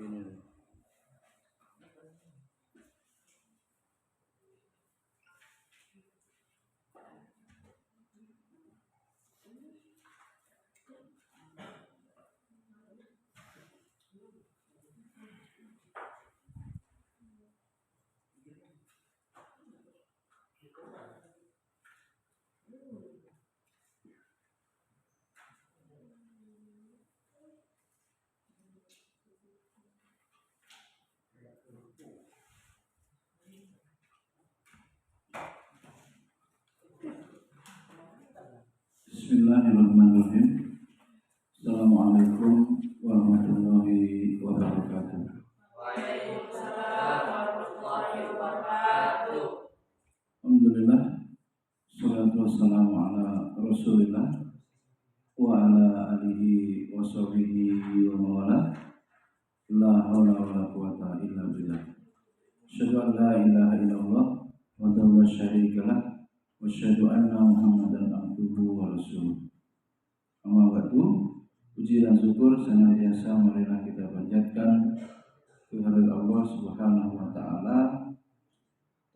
ini. Bismillahirrahmanirrahim. Assalamualaikum warahmatullahi wabarakatuh. Waalaikumsalam warahmatullahi wabarakatuh. Alhamdulillah, salatu wassalamu ala Rasulillah wa ala alihi wa sahbihi wa mawala. La haula wa la quwata illa billah. Asyhadu an la ilaha illallah wa la syarika lah wa asyhadu anna Muhammadan abduhu wa rasuluh. Amma ba'du, puji dan syukur senantiasa marilah kita panjatkan kehadirat Allah Subhanahu wa taala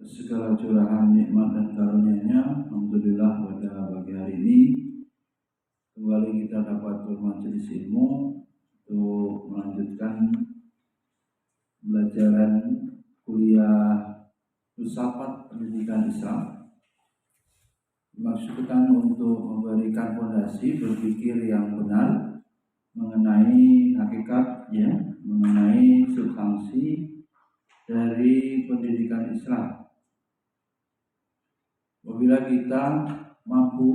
segala curahan nikmat dan karunia-Nya. Alhamdulillah pada pagi hari ini kembali kita dapat bermajelis ilmu untuk melanjutkan pembelajaran kuliah filsafat pendidikan Islam. Dimaksudkan untuk memberikan fondasi berpikir yang benar mengenai hakikat, mengenai substansi dari pendidikan Islam. Apabila kita mampu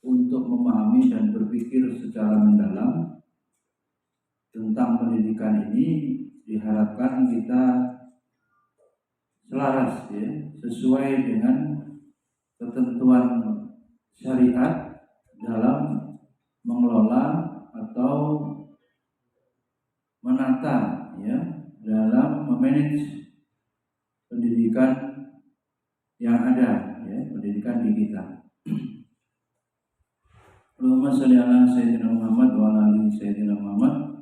untuk memahami dan berpikir secara mendalam tentang pendidikan ini, diharapkan kita selaras, sesuai dengan ketentuan syariat dalam mengelola atau menata, dalam memanage pendidikan yang ada, pendidikan di kita. Allahumma sholli ala sayyidina Muhammad wa ala ali sayyidina Muhammad.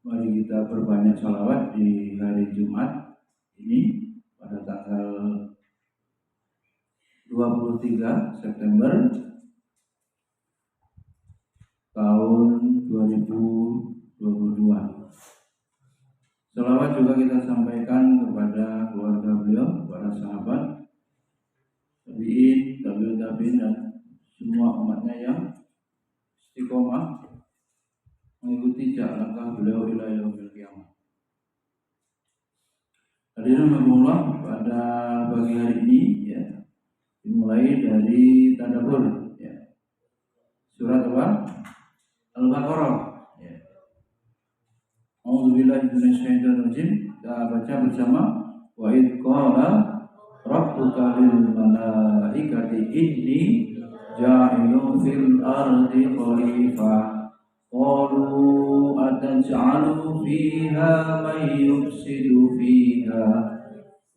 Mari kita perbanyak shalawat di hari Jumat ini pada tanggal 23 September tahun 2022. Shalawat juga kita sampaikan kepada keluarga beliau, para sahabat, tabi'in, dan semua umatnya yang istiqomah mengikuti jejak langkah beliau ila yaumil qiyamah. Hadirin Allah, pada pagi hari ini dimulai dari tadabbur, surat apa? Al-Baqarah. A'udzubillahi minasyaitonir rajim. Kita baca bersama. Wa idz qala rabbuka lil malaikati inni ja'ilun fil ardi khalifah. Qalu ataj'alu fiha man yufsidu fiha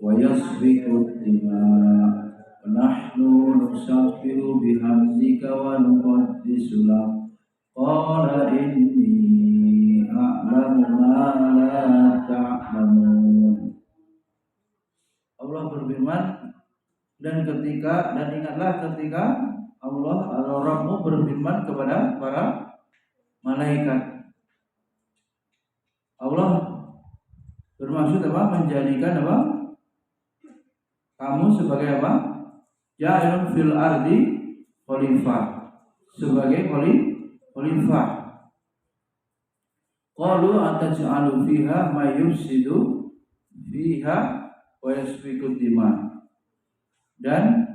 wa yasfiku ad-dima' wa nahnu nusabbihu bihamdika wa nuqaddisu lak. Qala inni a'lamu ma la ta'lamun. Allah berfirman, dan ingatlah ketika Allah Rabbmu berfirman kepada para malaikat. Allah bermaksud apa? Menjadikan apa? Kamu sebagai apa? Ja'ilun fil ardi khalifah, sebagai khalifah. Qalu ataj'alu fiha may yufsidu fiha wa yasfiku dima. Dan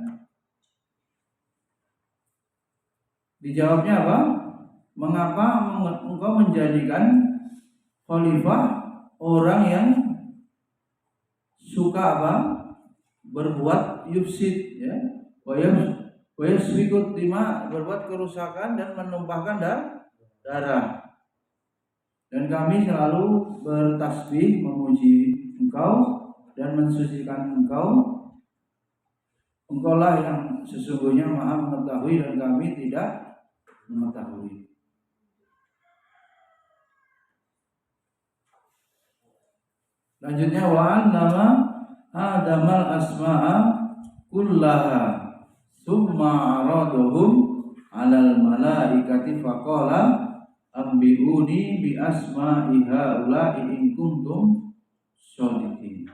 dijawabnya apa? Mengapa engkau menjadikan khalifah orang yang suka apa? Berbuat yufsid, wa yasfiku dima, berbuat kerusakan dan menumpahkan darah. Dan kami selalu bertasbih memuji engkau dan mensucikan engkau. Engkaulah yang sesungguhnya maha mengetahui dan kami tidak mengetahui. Lanjutnya wa annama adamal asma'a kullaha summa aradahum 'alal malaikati faqala ambiuni bi asma'i haula'i in kuntum shodiqin.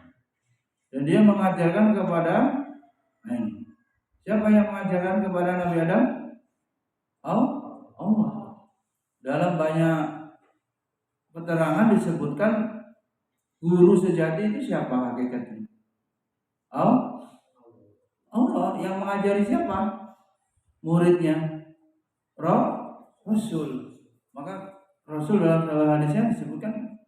Dan dia mengajarkan kepada siapa yang mengajarkan kepada Nabi Adam? Allah. Dalam banyak keterangan disebutkan guru sejati itu siapa hakikatnya? Allah. Yang mengajari siapa? Muridnya Rasul. Maka Rasul dalam salah hadisnya disebutkan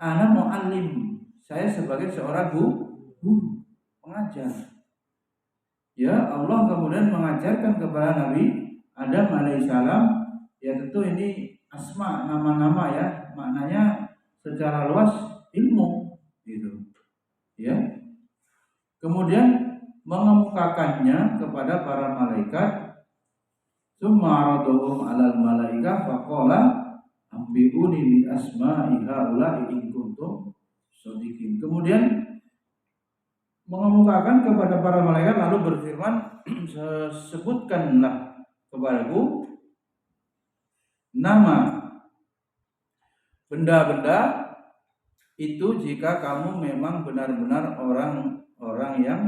ana muallim. Saya sebagai seorang guru, pengajar. Ya, Allah kemudian mengajarkan kepada Nabi Adam alaihissalam, ya tentu ini asma, nama-nama ya, maknanya secara luas ilmu gitu. Ya. Kemudian mengemukakannya kepada para malaikat. Summa araduhum 'alal malaikah faqala ambiuni bi asma'i haula'i in kuntum shodiqin. Kemudian mengemukakan kepada para malaikat lalu berfirman, sebutkanlah kepadaku nama benda-benda itu jika kamu memang benar-benar orang yang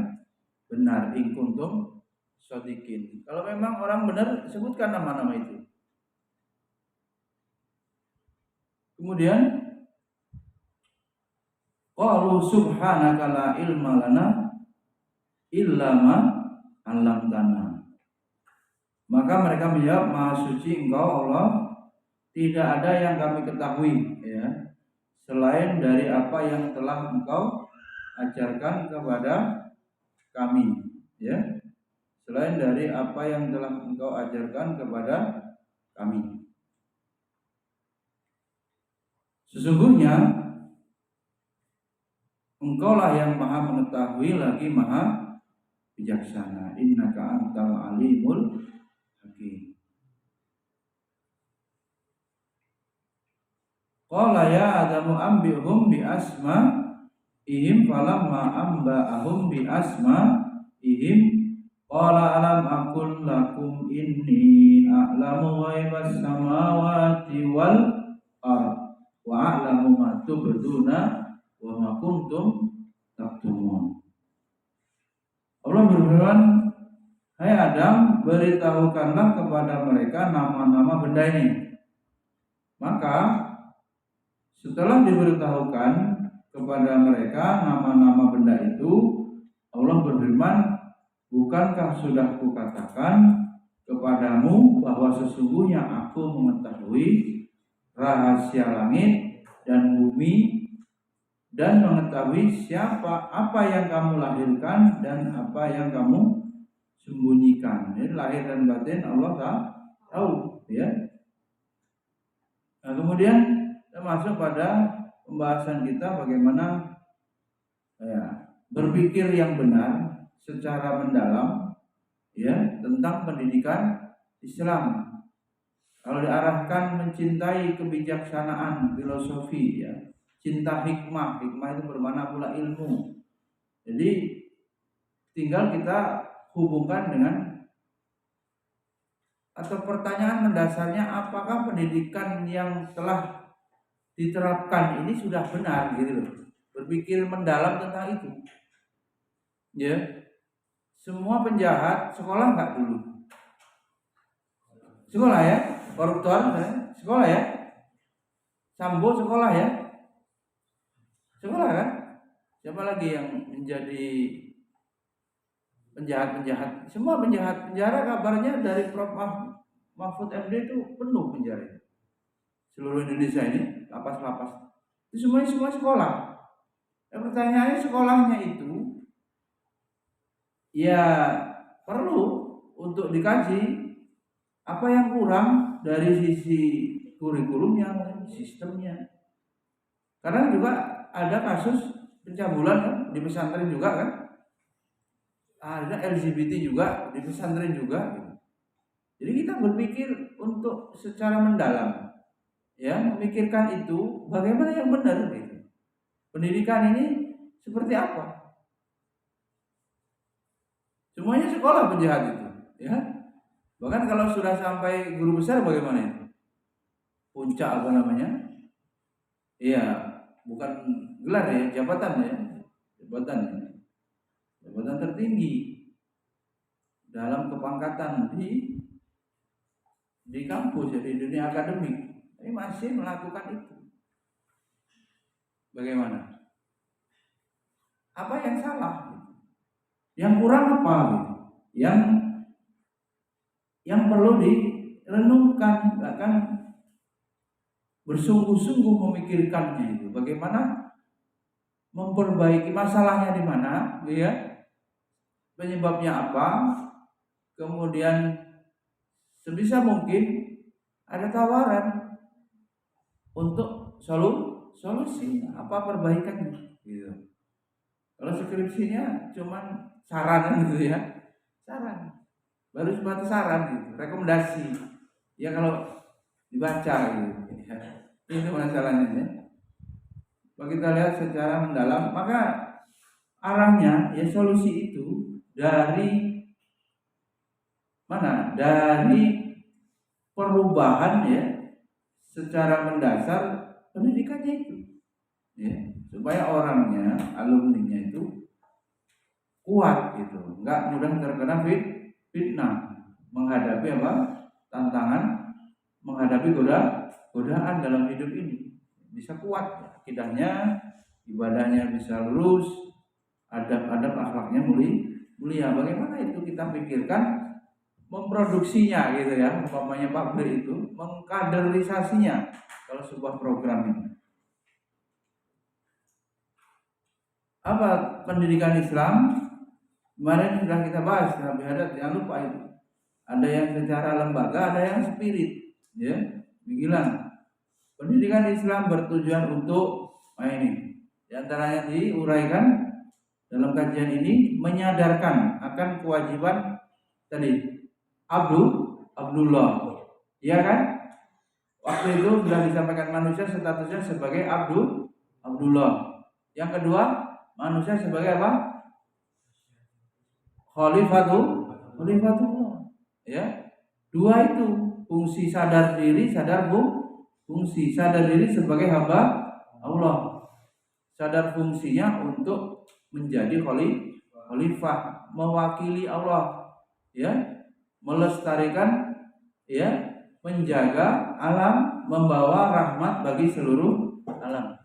benar, in kuntum shodiqin. Kalau memang orang benar, sebutkan nama-nama itu. Kemudian qalu subhanaka la ilma lana illa ma 'allamtana. Maka mereka menjawab, Maha suci Engkau Allah, tidak ada yang kami ketahui ya selain dari apa yang telah Engkau ajarkan kepada kami ya. Selain dari apa yang telah Engkau ajarkan kepada kami. Sesungguhnya Engkaulah yang maha mengetahui lagi maha bijaksana. Innaka antal alimul hakim. Qala ya Adamu ambihum bi asma'ihim falamma amba'ahum bi asma'ihim qala alam aqul lakum inni a'lamu ghaibas samawati wal ardh wa a'lamu ma tubduna wa ma kuntum taktumun. Allah berfirman, hai Adam, beritahukanlah kepada mereka nama-nama benda ini. Maka setelah diberitahukan kepada mereka nama-nama benda itu, Allah berfirman, bukankah sudah kukatakan kepadamu bahwa sesungguhnya aku mengetahui rahasia langit dan bumi dan mengetahui siapa apa yang kamu lahirkan dan apa yang kamu sembunyikan. Jadi lahir dan batin Allah tahu ya. Nah, kemudian kita masuk pada pembahasan kita bagaimana ya, berpikir yang benar secara mendalam ya tentang pendidikan Islam. Kalau diarahkan mencintai kebijaksanaan, filosofi ya, cinta hikmah itu bermakna pula ilmu. Jadi tinggal kita hubungkan dengan atau pertanyaan mendasarnya, apakah pendidikan yang telah diterapkan ini sudah benar gitu loh. Berpikir mendalam tentang itu. Ya. Semua penjahat sekolah enggak dulu? Sekolah ya? Koruptor sekolah ya? Sambo sekolah ya? Sekolah kan? Siapa lagi yang menjadi penjahat-penjahat? Semua penjahat penjara kabarnya dari Prof. Mahfud MD itu penuh penjara. Seluruh Indonesia ini lapas-lapas. Itu semua sekolah. Pertanyaannya sekolahnya itu ya perlu untuk dikaji apa yang kurang dari sisi kurikulumnya, sistemnya. Karena juga ada kasus pencabulan kan di pesantren juga kan, ada LGBT juga di pesantren juga gitu. Jadi kita berpikir untuk secara mendalam ya, memikirkan itu bagaimana yang benar gitu. pendidikan ini seperti apa? Semuanya sekolah penjahat itu, ya. Bahkan kalau sudah sampai guru besar bagaimana itu? Puncak apa namanya? Iya, bukan gelar ya, jabatan ya. Jabatan ya. Jabatan tertinggi dalam kepangkatan di kampus ya, di dunia akademik. Tapi masih melakukan itu. Bagaimana? Apa yang salah? Yang kurang apa? Yang perlu direnungkan, bahkan bersungguh-sungguh memikirkannya itu. Bagaimana memperbaiki masalahnya di mana, ya? Penyebabnya apa? Kemudian sebisa mungkin ada tawaran untuk solusi apa perbaikannya gitu. Kalau skripsinya cuman saran gitu ya, saran, baru sebatas saran gitu, rekomendasi ya kalau dibaca gitu ya. Itu masalahnya ya. Kalau kita lihat secara mendalam, maka arahnya ya solusi itu dari mana? Dari perubahan ya secara mendasar pendidikannya itu, ya, supaya orangnya, alumninya itu kuat gitu, nggak mudah terkena fitnah, menghadapi apa? Tantangan, menghadapi godaan dalam hidup ini, bisa kuat akidahnya, ibadahnya bisa lurus, adab-adab akhlaknya mulia. Bagaimana itu kita pikirkan memproduksinya gitu ya, umpamanya pabrik itu mengkaderisasinya kalau sebuah program ini. Apa pendidikan Islam? Kemarin sudah kita bahas, tapi jangan lupa itu. Ada yang secara lembaga, ada yang spirit, ya. Bilang pendidikan Islam bertujuan untuk ini, diantaranya diuraikan dalam kajian ini, menyadarkan akan kewajiban tadi Abdullah, iya kan? Waktu itu sudah disampaikan manusia statusnya sebagai Abdullah. Yang kedua, manusia sebagai apa? Khalifatullah. Ya. Dua itu, fungsi sadar diri, fungsi sadar diri sebagai hamba Allah. Sadar fungsinya untuk menjadi khalifah, mewakili Allah, ya. Melestarikan, ya, menjaga alam, membawa rahmat bagi seluruh alam.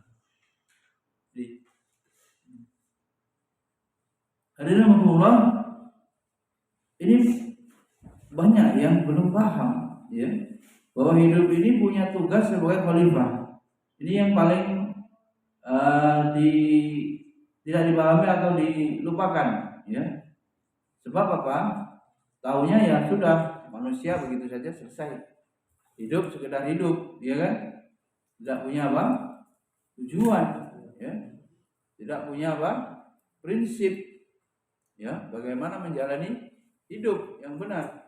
Hadirin Allah, ini banyak yang belum paham, ya, bahwa hidup ini punya tugas sebagai khalifah. Ini yang paling tidak dipahami atau dilupakan, ya. Sebab apa? Taunya ya sudah, manusia begitu saja selesai. Hidup sekedar hidup, ya kan? Tidak punya apa? Tujuan, ya. Tidak punya apa? Prinsip, ya, bagaimana menjalani hidup yang benar.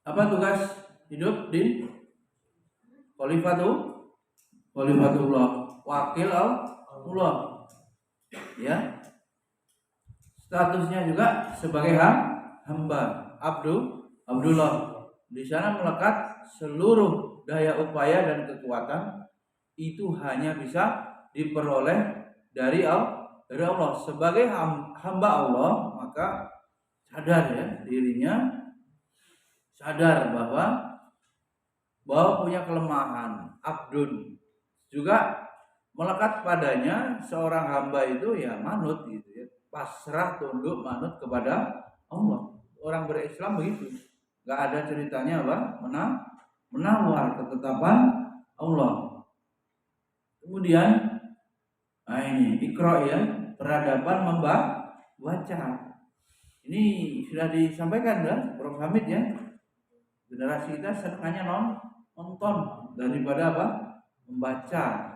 Apa tugas hidup di Khalifatullah, wakil Allah, ya. Statusnya juga sebagai hamba, Abdullah. Di sana melekat seluruh daya upaya dan kekuatan itu hanya bisa diperoleh dari Allah. Sebagai hamba Allah, maka sadar ya dirinya, sadar bahwa punya kelemahan. Abdun juga melekat padanya seorang hamba itu ya manut gitu ya, pasrah, tunduk, manut kepada Allah. Orang berislam begitu, nggak ada ceritanya apa menawar ketetapan Allah. Kemudian ini Iqra ya, peradaban membaca. Ini sudah disampaikan ya Prof Hamid ya. Generasi kita senangnya nonton daripada apa? Membaca.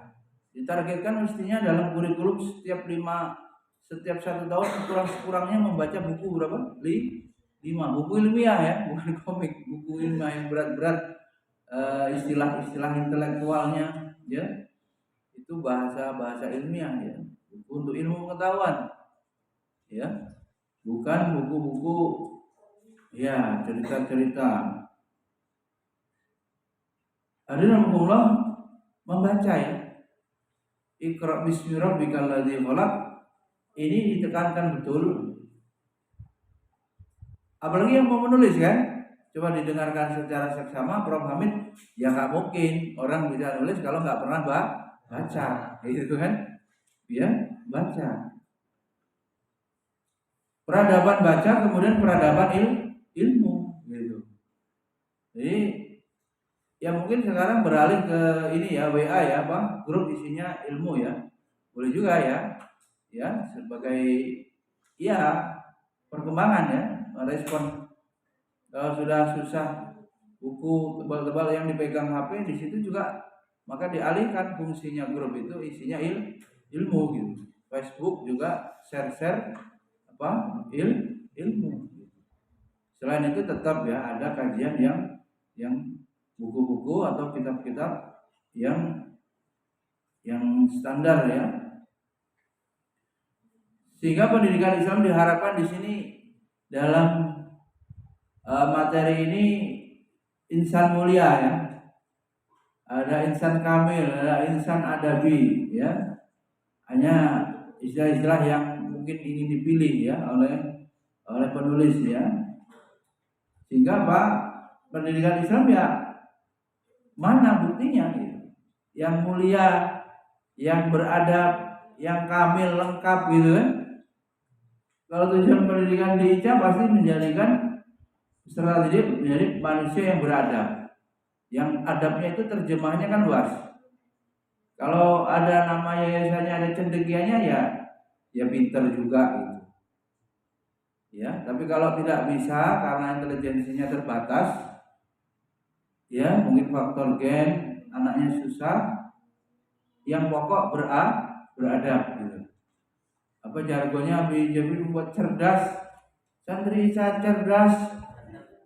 Ditargetkan mestinya dalam kurikulum setiap 1 tahun kurang-kurangnya membaca buku berapa? 5 buku ilmiah ya, bukan komik, buku ilmiah yang berat-berat istilah-istilah intelektualnya, ya itu bahasa ilmiah ya, untuk ilmu pengetahuan, ya bukan buku-buku ya cerita-cerita. Hadirin Allah membaca ya, Iqra bismi rabbikal ladzi khalaq, ini ditekankan betul. Apalagi yang mau menulis kan, coba didengarkan secara seksama Prof. Hamid, ya nggak mungkin orang bisa nulis kalau nggak pernah baca, gitu kan? Ya baca. Peradaban baca, kemudian peradaban ilmu, gitu. Jadi ya mungkin sekarang beralih ke ini ya, WA ya, grup isinya ilmu ya, boleh juga ya sebagai ya perkembangan ya, respon. Kalau sudah susah buku tebal-tebal yang dipegang HP, di situ juga maka dialihkan fungsinya grup itu isinya ilmu gitu. Facebook juga share ilmu. Selain itu tetap ya ada kajian yang buku-buku atau kitab-kitab yang standar ya. Sehingga pendidikan Islam diharapkan di sini dalam materi ini insan mulia ya. Ada insan kamil, ada insan adabi ya. Hanya istilah-istilah yang mungkin ingin dipilih ya oleh penulis ya. Sehingga pendidikan Islam ya mana buktinya gitu. Yang mulia, yang beradab, yang kamil, lengkap gitu kan. Kalau tujuan pendidikan di ICA pasti menjadikan peserta didik menjadi manusia yang beradab. Yang adabnya itu terjemahnya kan luas. Kalau ada nama yayasannya, ada cendekianya ya pinter juga gitu. Ya, tapi kalau tidak bisa karena intelijensinya terbatas, ya mungkin faktor gen, anaknya susah, yang pokok beradab gitu. Apa jargonnya Abi buat cerdas, santri cerdas,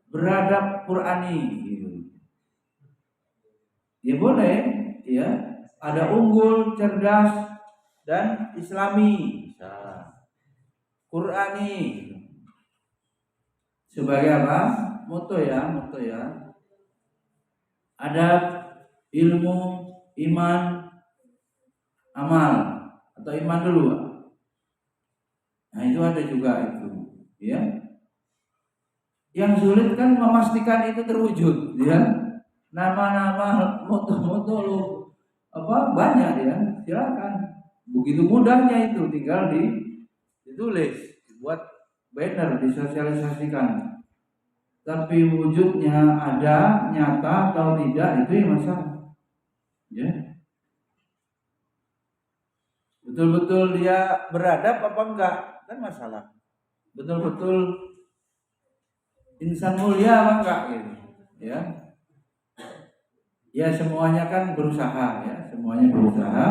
beradab Qur'ani gitu. Ya boleh, ya ada unggul, cerdas dan Islami, Qur'ani sebagai apa? Moto ya. Ada ilmu, iman, amal atau iman dulu. Nah itu ada juga itu, ya. Yang sulit kan memastikan itu terwujud, ya. Nama-nama moto-moto lu banyak ya, silakan. Begitu mudahnya itu, tinggal ditulis, dibuat banner, disosialisasikan. Tapi wujudnya ada, nyata atau tidak, itu yang masalah. Ya. Betul-betul dia beradab apa enggak, kan masalah. Betul-betul insan mulia apa enggak gitu. Ya. Ya semuanya kan berusaha ya, semuanya berusaha.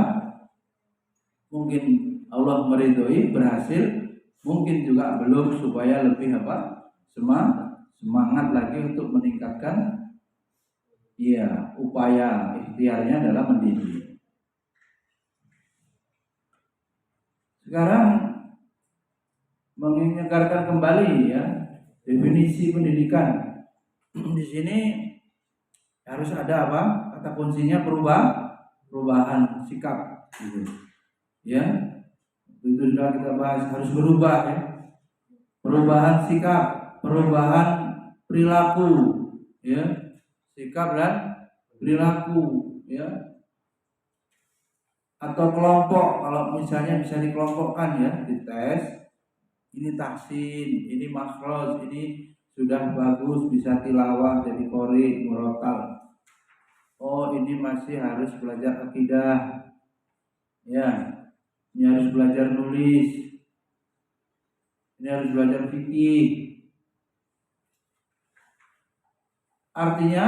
Mungkin Allah meridhoi berhasil, mungkin juga belum, supaya lebih semangat lagi untuk meningkatkan upaya ikhtiarnya dalam mendidik. Sekarang mengingatkan kembali ya definisi pendidikan. Di sini harus ada kata kuncinya perubahan sikap gitu. Ya. Itu sudah kita bahas, harus berubah ya. Perubahan sikap, perubahan perilaku ya. Sikap dan perilaku ya. Atau kelompok, kalau misalnya bisa dikelompokkan ya, dites. Ini tahsin, ini makhraj, ini sudah bagus bisa tilawah jadi qori, murotal. Oh ini masih harus belajar akidah ya, ini harus belajar nulis, ini harus belajar fikih. Artinya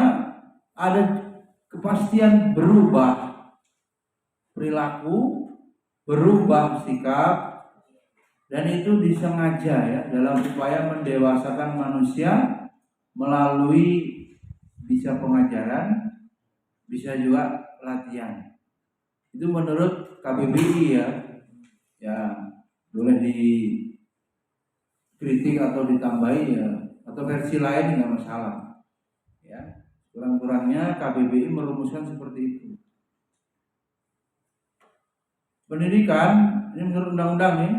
ada kepastian berubah perilaku, berubah sikap, dan itu disengaja ya dalam upaya mendewasakan manusia melalui bisa pengajaran, bisa juga latihan. Itu menurut KBBI ya. Ya, boleh dikritik atau ditambahi ya, atau versi lain nggak masalah. Ya, kurang-kurangnya KBBI merumuskan seperti itu. Pendidikan ini menurut undang-undang ya.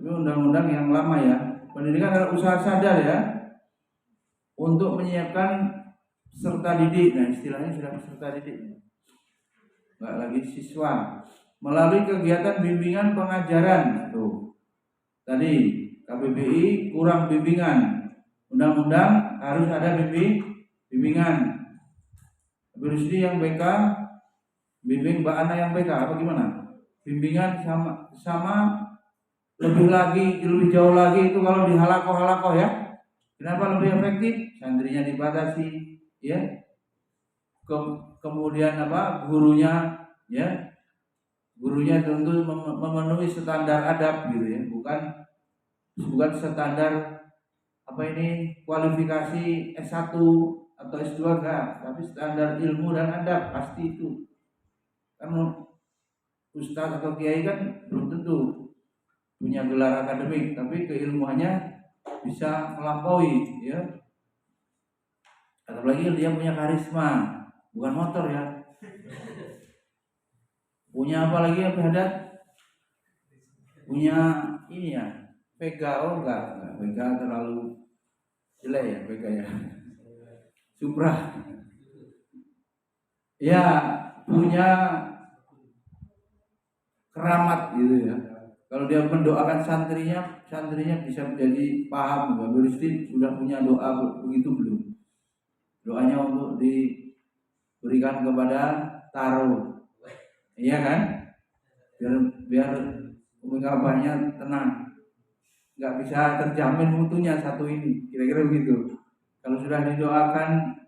Ini undang-undang yang lama ya. Pendidikan adalah usaha sadar ya untuk menyiapkan peserta didik. Nah, istilahnya sudah peserta didik, nggak lagi siswa, melalui kegiatan bimbingan pengajaran. Tuh, tadi KBBI kurang bimbingan, undang-undang harus ada bimbingan. Berusdi yang BK, bimbing Mbak Ana yang BK apa gimana? Bimbingan sama lebih jauh lagi itu kalau di halakoh ya. Kenapa lebih efektif? Santrinya dibatasi, ya. Kemudian gurunya, ya. Gurunya tentu memenuhi standar adab gitu ya, bukan standar kualifikasi S1 atau S2 enggak, tapi standar ilmu dan adab pasti itu. Kan ustaz atau kiai kan belum tentu punya gelar akademik, tapi keilmuannya bisa melampaui ya. Apalagi dia punya karisma, bukan motor ya. Punya apa lagi ya Haddad? Punya ini ya, Vega. Oh enggak, Vega terlalu jelek ya Vega ya. Supra. Ya, punya keramat gitu ya. Kalau dia mendoakan santrinya bisa menjadi paham. Berarti sudah punya doa begitu belum? Doanya untuk diberikan kepada Taro, iya kan? Biar penggabarnya tenang, nggak bisa terjamin mutunya satu ini, kira-kira begitu. Kalau sudah didoakan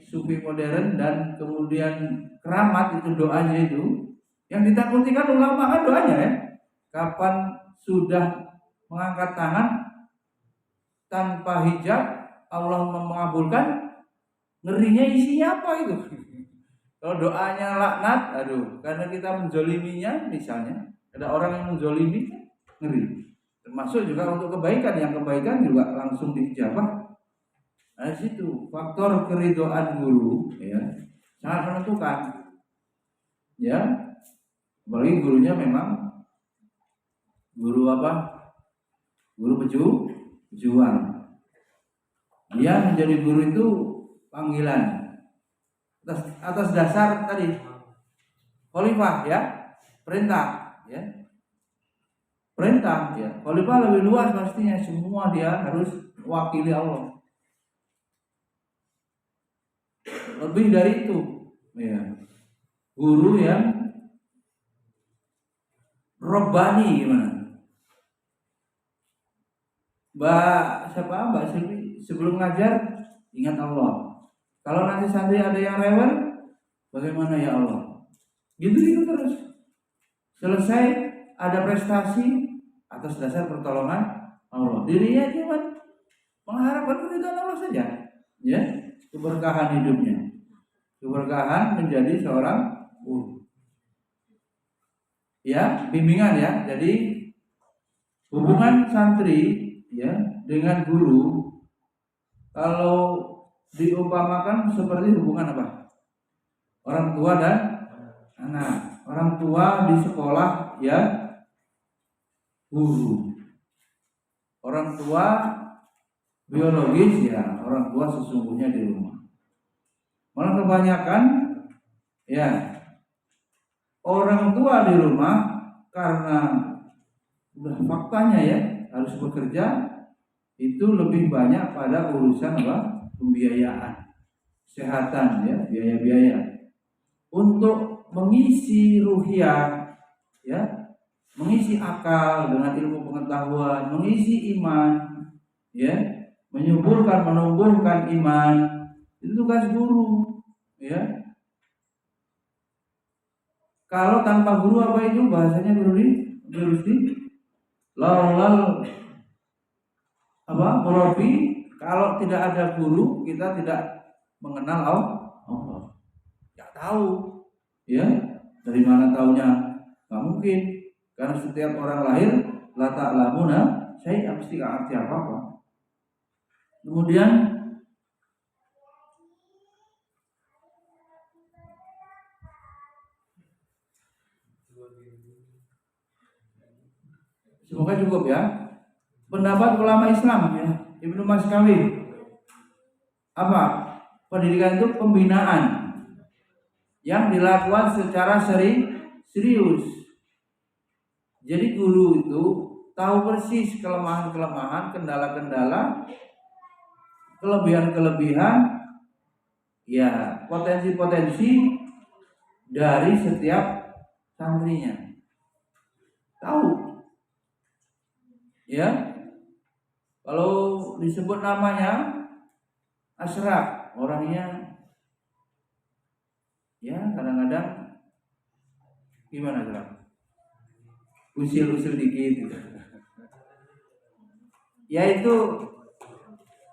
sufi modern dan kemudian keramat, itu doanya itu. Yang ditakuti kan ulama kan doanya ya. Kapan sudah mengangkat tangan tanpa hijab Allah mengabulkan, ngerinya isinya apa itu? Kalau doanya laknat, karena kita menzoliminya, misalnya ada orang yang menzolimi, ngeri. Termasuk juga untuk kebaikan, yang kebaikan juga langsung diijabah. Nah, situ faktor keridhaan guru ya sangat menentukan. Ya. Apalagi gurunya memang guru Guru pejuang. Dia menjadi guru itu panggilan atas dasar tadi khalifah ya, perintah ya. Khalifah lebih luas pastinya, semua dia harus wakili Allah. Lebih dari itu ya. Guru yang Robbani gimana? Mbak Silvi sebelum ngajar ingat Allah. Kalau nanti santri ada yang rewel, bagaimana ya Allah? Gitu terus. Selesai ada prestasi atas dasar pertolongan Allah. Dirinya cuma mengharapkan keridhaan Allah saja. Ya, keberkahan hidupnya. Keberkahan menjadi seorang guru. Ya, bimbingan ya. Jadi hubungan santri ya dengan guru kalau diumpamakan seperti hubungan apa? Orang tua dan anak. Orang tua di sekolah ya guru. Orang tua biologis ya orang tua sesungguhnya di rumah. Malah kebanyakan ya orang tua di rumah karena udah faktanya ya harus bekerja, itu lebih banyak pada urusan pembiayaan, kesehatan ya, biaya-biaya. Untuk mengisi ruhiyah ya, mengisi akal dengan ilmu pengetahuan, mengisi iman ya, menyuburkan, menumbuhkan iman, itu tugas guru ya. Kalau tanpa guru apa itu bahasanya Rusdi? Laulal murabi, kalau tidak ada guru kita tidak mengenal Allah. Nggak tahu, ya. Dari mana taunya? Nggak mungkin, karena setiap orang lahir la ta'lamuna syai'an, mesti nggak arti apa-apa. Kemudian semoga cukup ya. Pendapat ulama Islam ya, Ibnu Maskawi, apa? Pendidikan itu pembinaan yang dilakukan secara serius. Jadi guru itu tahu persis kelemahan-kelemahan, kendala-kendala, kelebihan-kelebihan, ya potensi-potensi dari setiap santrinya. Tahu, ya. Kalau disebut namanya asyraf, orangnya ya kadang-kadang gimana asyraf? Usil-usil dikit gitu. Ya itu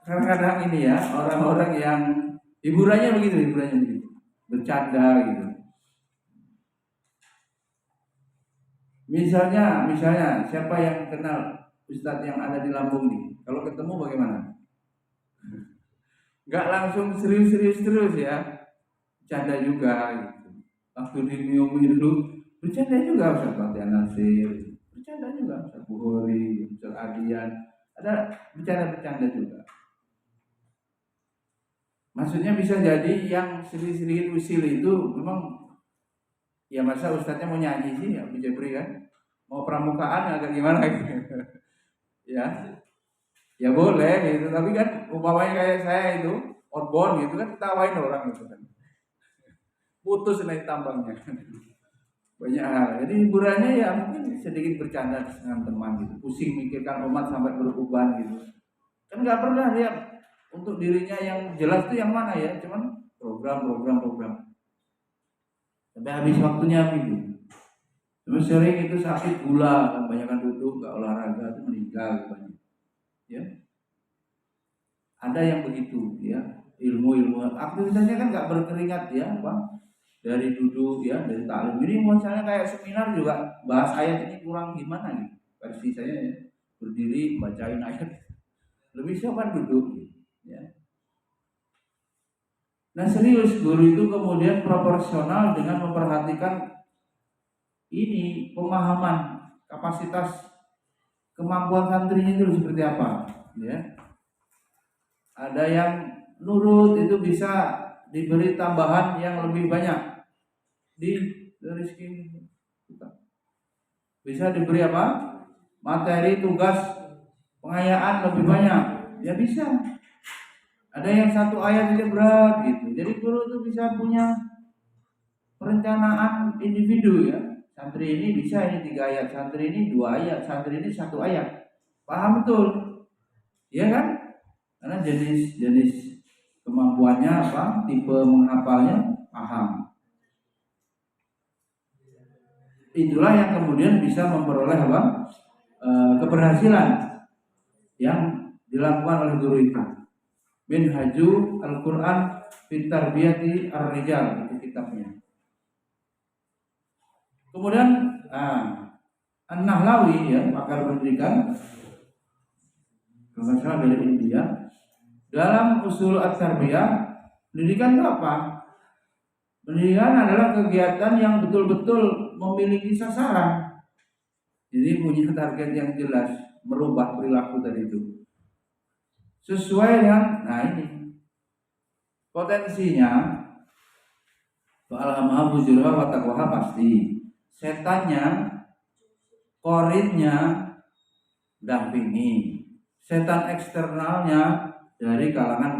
kadang-kadang ini ya, orang-orang yang hiburannya begitu, bercanda gitu. Misalnya siapa yang kenal Ustadz yang ada di Lampung nih? Kalau ketemu bagaimana? Nggak langsung serius terus ya, bercanda juga gitu. Waktu di Miumi dulu bercanda juga, Ustadz Fatih Nasir, bercanda juga, Ustadz Bukhari, Ustadz Adian, ada bercanda juga. Maksudnya bisa jadi yang sedikit usil itu memang ya, masa ustadznya mau nyanyi sih ya, Bijabri kan, mau pramukaan agak gimana gitu. ya boleh gitu, tapi kan umpamanya kayak saya itu outbound gitu kan, ketawain orang gitu kan, putus naik tambangnya. Banyak hal. Jadi hiburannya ya mungkin sedikit bercanda dengan teman gitu, pusing mikirkan umat sampai beruban gitu. Kan nggak pernah dia untuk dirinya yang jelas tuh yang mana ya, cuman program. Sampai habis waktunya gitu. Terus sering itu sakit gula, kebanyakan duduk, nggak olahraga, itu meninggal banyak. Ya, ada yang begitu ya, ilmu aktivitasnya kan nggak berkeringat ya, Bang. Dari duduk ya, dari taklim. Ini misalnya kayak seminar juga bahas ayat ini kurang gimana nih? Versi saya ya, berdiri bacain ayat. Lebih siapa duduk ya. Nah serius, guru itu kemudian proporsional dengan memperhatikan ini pemahaman, kapasitas, kemampuan santrinya itu seperti apa ya. Ada yang nurut itu bisa diberi tambahan yang lebih banyak di rezeki, bisa diberi apa? Materi, tugas, pengayaan lebih banyak ya bisa. Ada yang satu ayat aja berat gitu. Jadi guru itu bisa punya perencanaan individu ya. Santri ini bisa ini 3 ayat, santri ini 2 ayat, santri ini 1 ayat. Paham betul? Iya kan? Karena jenis kemampuannya apa? Tipe menghafalnya paham. Itulah yang kemudian bisa memperoleh apa? Keberhasilan yang dilakukan oleh guru itu. Minhaju Al-Quran fi Tarbiyati Ar-Rijal, itu kitabnya. Kemudian An-Nahlawi ya, pakar pendidikan, kalau salah dari India, dalam usul at-tarbiyah, pendidikan itu apa? Pendidikan adalah kegiatan yang betul-betul memiliki sasaran. Jadi punya target yang jelas, merubah perilaku tadi itu. Sesuai dengan, nah ini potensinya, fa'alhamaha fujuraha wa taqwaha pasti. Setannya, korinnya dampingi. Setan eksternalnya dari kalangan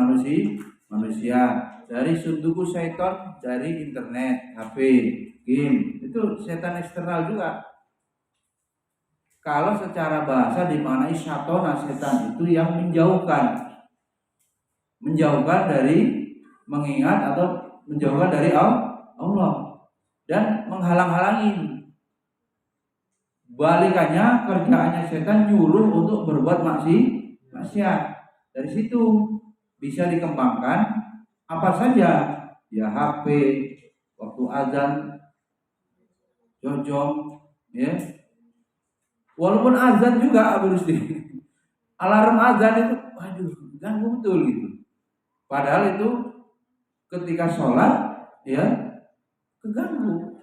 manusia, dari sunduku syaitan, dari internet, HP, game, itu setan eksternal juga. Kalau secara bahasa dimaknai syatona, setan itu yang menjauhkan dari mengingat atau menjauhkan dari Allah dan menghalang-halangi. Balikannya kerjaannya setan nyuruh untuk berbuat maksiat. Dari situ bisa dikembangkan apa saja, ya HP, waktu azan, jojong, ya. Walaupun azan juga Abu Rusdi, alarm azan itu, waduh, ganggu betul gitu. Padahal itu ketika sholat, ya keganggu,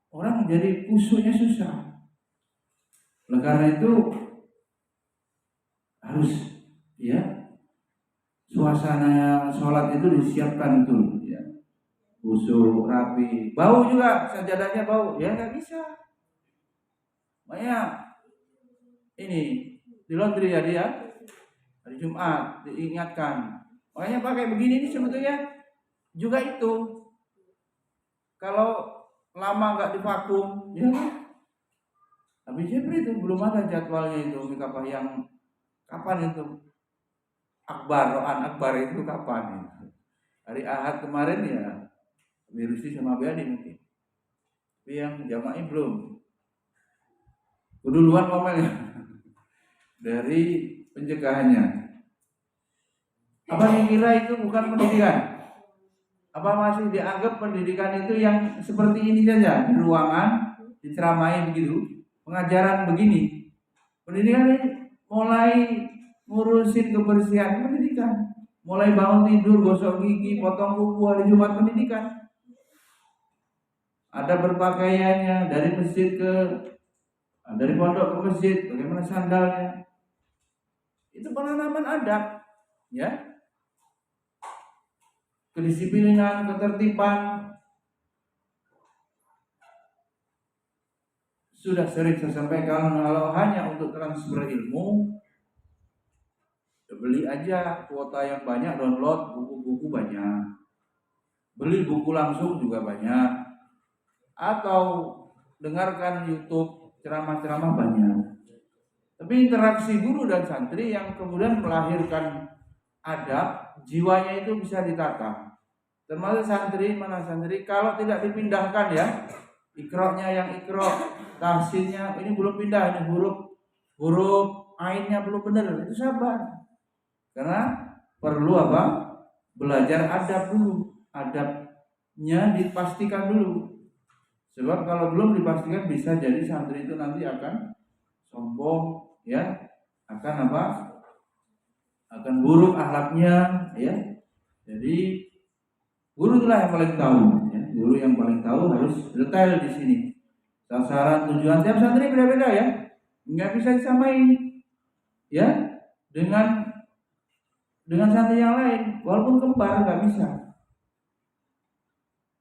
orang jadi khusyuknya susah. Oleh karena itu harus, ya, suasana sholat itu disiapkan itu, ya, khusyuk, rapi. Bau juga, sajadahnya bau, ya nggak bisa. Makanya ini di laundry ya dia hari Jumat diingatkan. Makanya pakai begini ini sebetulnya juga itu. Kalau lama nggak divakum, ya. Tapi Jepri itu belum ada jadwalnya itu, apa yang kapan itu Akbar, Rohan Akbar itu kapan itu? Hari Ahad kemarin ya, Wirusi sama Biadi mungkin. Tapi yang jamaah belum. Keduluan momelnya dari pencegahannya. Apa yang kira itu bukan pendidikan? Apa masih dianggap pendidikan itu yang seperti ini saja, di ruangan, diceramai begitu, pengajaran begini? Pendidikan ini mulai ngurusin kebersihan pendidikan, mulai bangun tidur, gosok gigi, potong kuku hari Jumat pendidikan. Ada berpakaiannya dari pondok ke masjid, bagaimana sandalnya. Itu penanaman adab, ya. Kedisiplinan, ketertiban. Sudah sering saya sampaikan, kalau hanya untuk transfer ilmu, beli aja kuota yang banyak, download buku-buku banyak, beli buku langsung juga banyak, atau dengarkan YouTube ceramah-ceramah banyak. Tapi interaksi guru dan santri yang kemudian melahirkan adab, jiwanya itu bisa ditata. Termasuk santri, mana santri kalau tidak dipindahkan, ya, ikroknya yang ikrok, tahsinnya ini belum pindah, ini huruf ainnya belum benar, itu sabar. Karena perlu apa? Belajar adab dulu, adabnya dipastikan dulu. Sebab kalau belum dipastikan bisa jadi santri itu nanti akan sombong, ya, akan apa? Akan buruk akhlaknya, ya. Jadi guru itulah yang paling tahu, ya. Guru yang paling tahu harus detail di sini. Sasaran, tujuan tiap santri beda-beda, ya. Nggak bisa disamain, ya, dengan santri yang lain, walaupun kembar nggak bisa.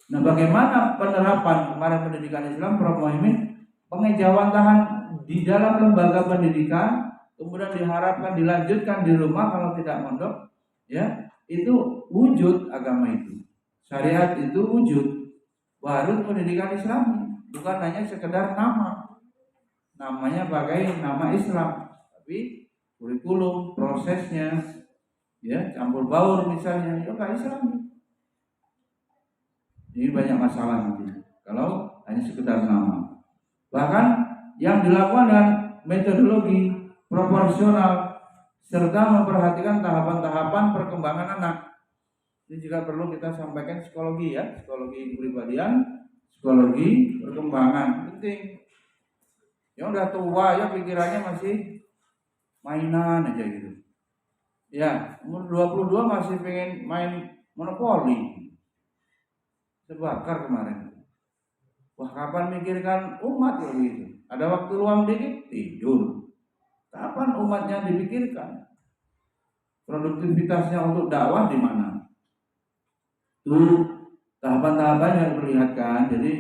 Nah, bagaimana penerapan kemarin pendidikan Islam, Prof. Muhaimin, pengejawantahan di dalam lembaga pendidikan, kemudian diharapkan dilanjutkan di rumah kalau tidak mondok, ya, itu wujud agama itu, syariat itu wujud, baru pendidikan Islam, bukan hanya sekedar namanya pakai nama Islam, tapi kurikulum, prosesnya, ya, campur baur misalnya, itu nggak Islam. Ini banyak masalah nanti kalau hanya sekedar nama. Bahkan yang dilakukan dengan metodologi proporsional serta memperhatikan tahapan-tahapan perkembangan anak. Ini juga perlu kita sampaikan psikologi, ya, psikologi kepribadian, psikologi perkembangan penting. Yang udah tua, ya, pikirannya masih mainan aja gitu. Ya, umur 22 masih pengen main monopoli. Terbakar kemarin. Wah, kapan mikirkan umat ya gitu? Ada waktu luang dikit, tidur. Kapan umatnya dipikirkan? Produktivitasnya untuk dakwah di mana? Itu tahapan-tahapan yang diperlihatkan. Jadi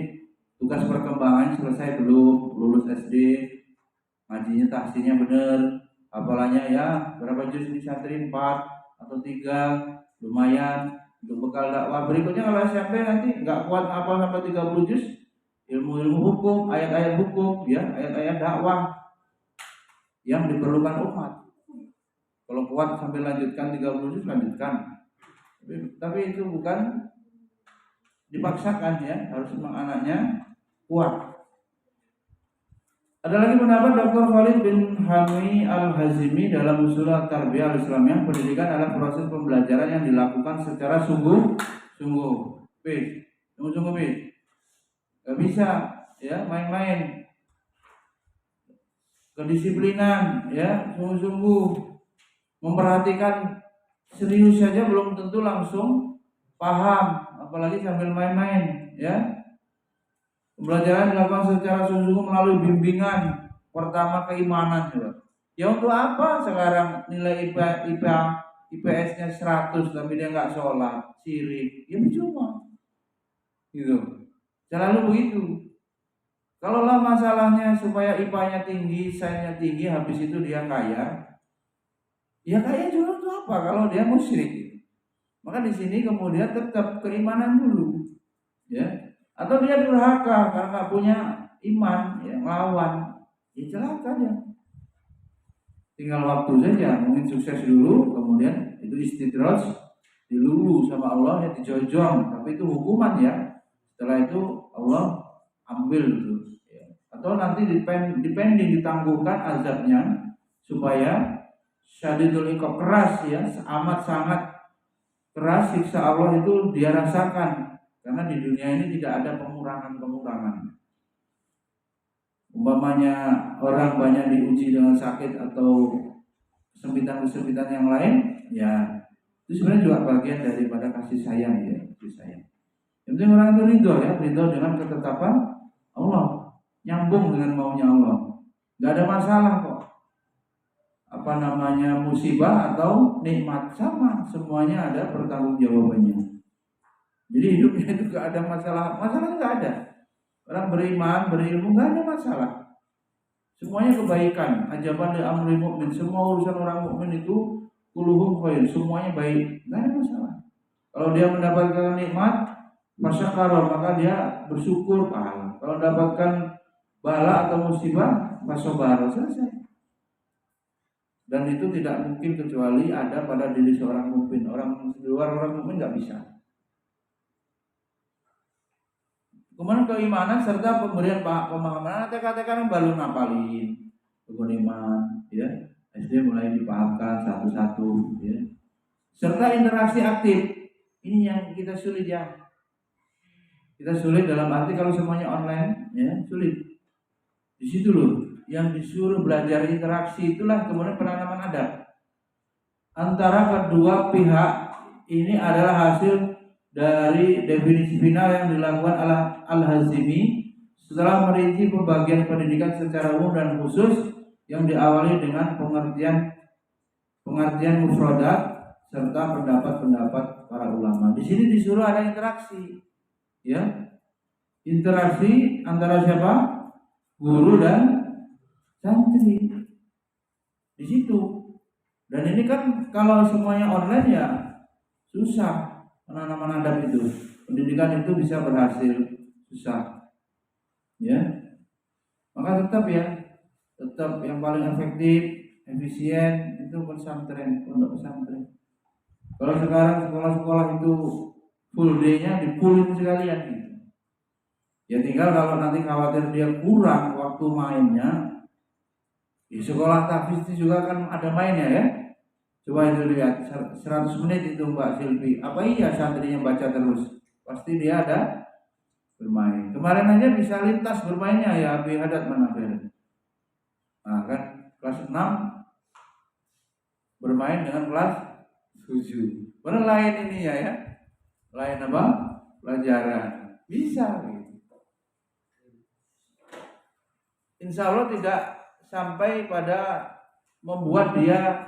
tugas perkembangan selesai belum? Lulus SD, ngajinya tahsinnya bener, hafalannya ya berapa juz di santri 4 atau 3, lumayan. Untuk bekal dakwah berikutnya kalau SMP nanti nggak kuat hafal sampai 30 juz, ilmu-ilmu hukum, ayat-ayat hukum, ya, ayat-ayat dakwah yang diperlukan umat. Kalau kuat sampai lanjutkan 30 juz, lanjutkan. Tapi itu bukan dipaksakan, ya, harus memang anaknya kuat. Ada lagi pendapat Dr. Khalid bin Hami Al-Hazimi dalam Ushul Tarbiyah Al-Islamiyah, pendidikan adalah proses pembelajaran yang dilakukan secara sungguh-sungguh. Sungguh-sungguh, gak bisa ya main-main. Kedisiplinan ya, sungguh-sungguh memperhatikan serius saja belum tentu langsung paham, apalagi sambil main-main ya. Pembelajaran dilakukan secara sungguh-sungguh melalui bimbingan. Pertama keimanan juga. Ya untuk apa sekarang nilai IPS-nya 100 tapi dia nggak sholat, sirik, ya percuma. Gitu. Selalu begitu. Kalaulah masalahnya supaya IPA-nya tinggi, SAIN-nya tinggi, habis itu dia kaya, ya kaya juga untuk apa kalau dia musyrik. Maka di sini kemudian tetap keimanan dulu, ya. Atau dia durhaka karena nggak punya iman, ya melawan, ya celaka dia. Tinggal waktu saja, mungkin sukses dulu, kemudian itu istidraj, dilulu sama Allah ya, dijojong, tapi itu hukuman ya. Setelah itu Allah ambil itu, ya. Atau nanti dipending ditangguhkan azabnya supaya syadidul iqab, keras ya, amat sangat keras siksa Allah itu dia rasakan. Karena di dunia ini tidak ada pengurangan. Umpamanya orang banyak diuji dengan sakit atau kesempitan-kesempitan yang lain, ya itu sebenarnya juga bagian daripada kasih sayang ya, kasih sayang. Yang penting orang itu ridho dengan ketetapan Allah, nyambung dengan maunya Allah. Gak ada masalah kok. Apa namanya musibah atau nikmat sama, semuanya ada pertanggungjawabannya. Jadi hidupnya itu gak ada masalah gak ada. Orang beriman, berilmu gak ada masalah. Semuanya kebaikan. Ajaban li amri mukmin, semua urusan orang mukmin itu kuluhum khair, semuanya baik, gak ada masalah. Kalau dia mendapatkan nikmat, masyakara, maka dia bersyukur pahala. Kalau mendapatkan bala atau musibah, masabar, selesai. Dan itu tidak mungkin kecuali ada pada diri seorang mukmin. Orang di luar orang mukmin nggak bisa. Kemudian keimanan serta pemberian pemahaman. TK kan baru ngapalin iman, ya. SD mulai dipahamkan satu-satu, ya. Serta interaksi aktif. Ini yang kita sulit ya. Kita sulit dalam arti kalau semuanya online, ya sulit. Di situ loh, yang disuruh belajar interaksi itulah kemudian penanaman adab antara kedua pihak. Ini adalah hasil dari definisi final yang dilakukan Al-Hazimi setelah merinci pembagian pendidikan secara umum dan khusus yang diawali dengan pengertian mufradat serta pendapat-pendapat para ulama. Di sini disuruh ada interaksi, ya, interaksi antara siapa? Guru dan santri. Di situ. Dan ini kan kalau semuanya online ya susah. Penanaman adab itu, pendidikan itu bisa berhasil, susah, ya. Maka tetap yang paling efektif, efisien itu pesantren, pondok pesantren. Kalau sekarang sekolah-sekolah itu full day-nya dipulin sekalian gitu. Ya tinggal kalau nanti khawatir dia kurang waktu mainnya, di sekolah tahfiz itu juga kan ada mainnya ya. Coba itu lihat 100 menit itu Mbak Silvi. Apa iya santrinya baca terus? Pasti dia ada bermain. Kemarin aja bisa lintas bermainnya ya Abi Hadat Manafir. Nah kan kelas 6 bermain dengan kelas 7. Benar lain ini ya. Lain apa? Pelajaran. Bisa gitu. Insya Allah tidak sampai pada membuat dia.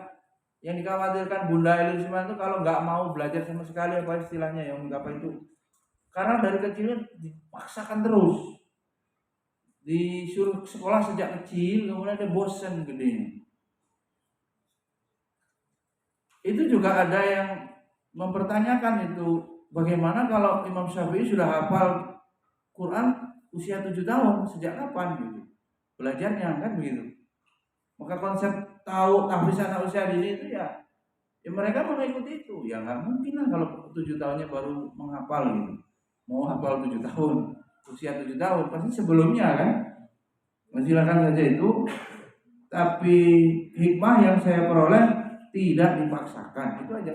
Yang dikhawatirkan Bunda Elisman itu kalau nggak mau belajar sama sekali, apa istilahnya yang apa itu, karena dari kecilnya dipaksakan terus, disuruh sekolah sejak kecil, kemudian dia bosan gede. Itu juga ada yang mempertanyakan itu, bagaimana kalau Imam Syafi'i sudah hafal Quran usia 7 tahun, sejak kapan gitu belajarnya, kan begitu. Maka konsep tahu tahfiz anak usia dini itu ya mereka mengikuti itu. Ya nggak mungkin lah kalau 7 tahunnya baru menghafal gitu. Mau hafal 7 tahun, usia 7 tahun, pasti sebelumnya kan. Silakan saja itu, tapi hikmah yang saya peroleh tidak dipaksakan, itu aja.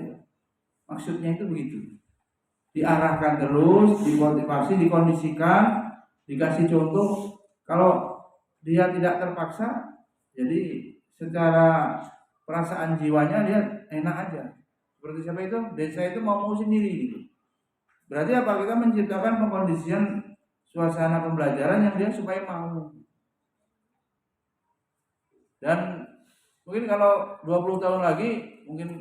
Maksudnya itu begitu. Diarahkan terus, dimotivasi, dikondisikan, dikasih contoh. Kalau dia tidak terpaksa, jadi secara perasaan jiwanya dia enak aja. Seperti siapa itu? Desa itu mau sendiri gitu. Berarti apa? Kita menciptakan pengkondisian suasana pembelajaran yang dia supaya mau. Dan mungkin kalau 20 tahun lagi, mungkin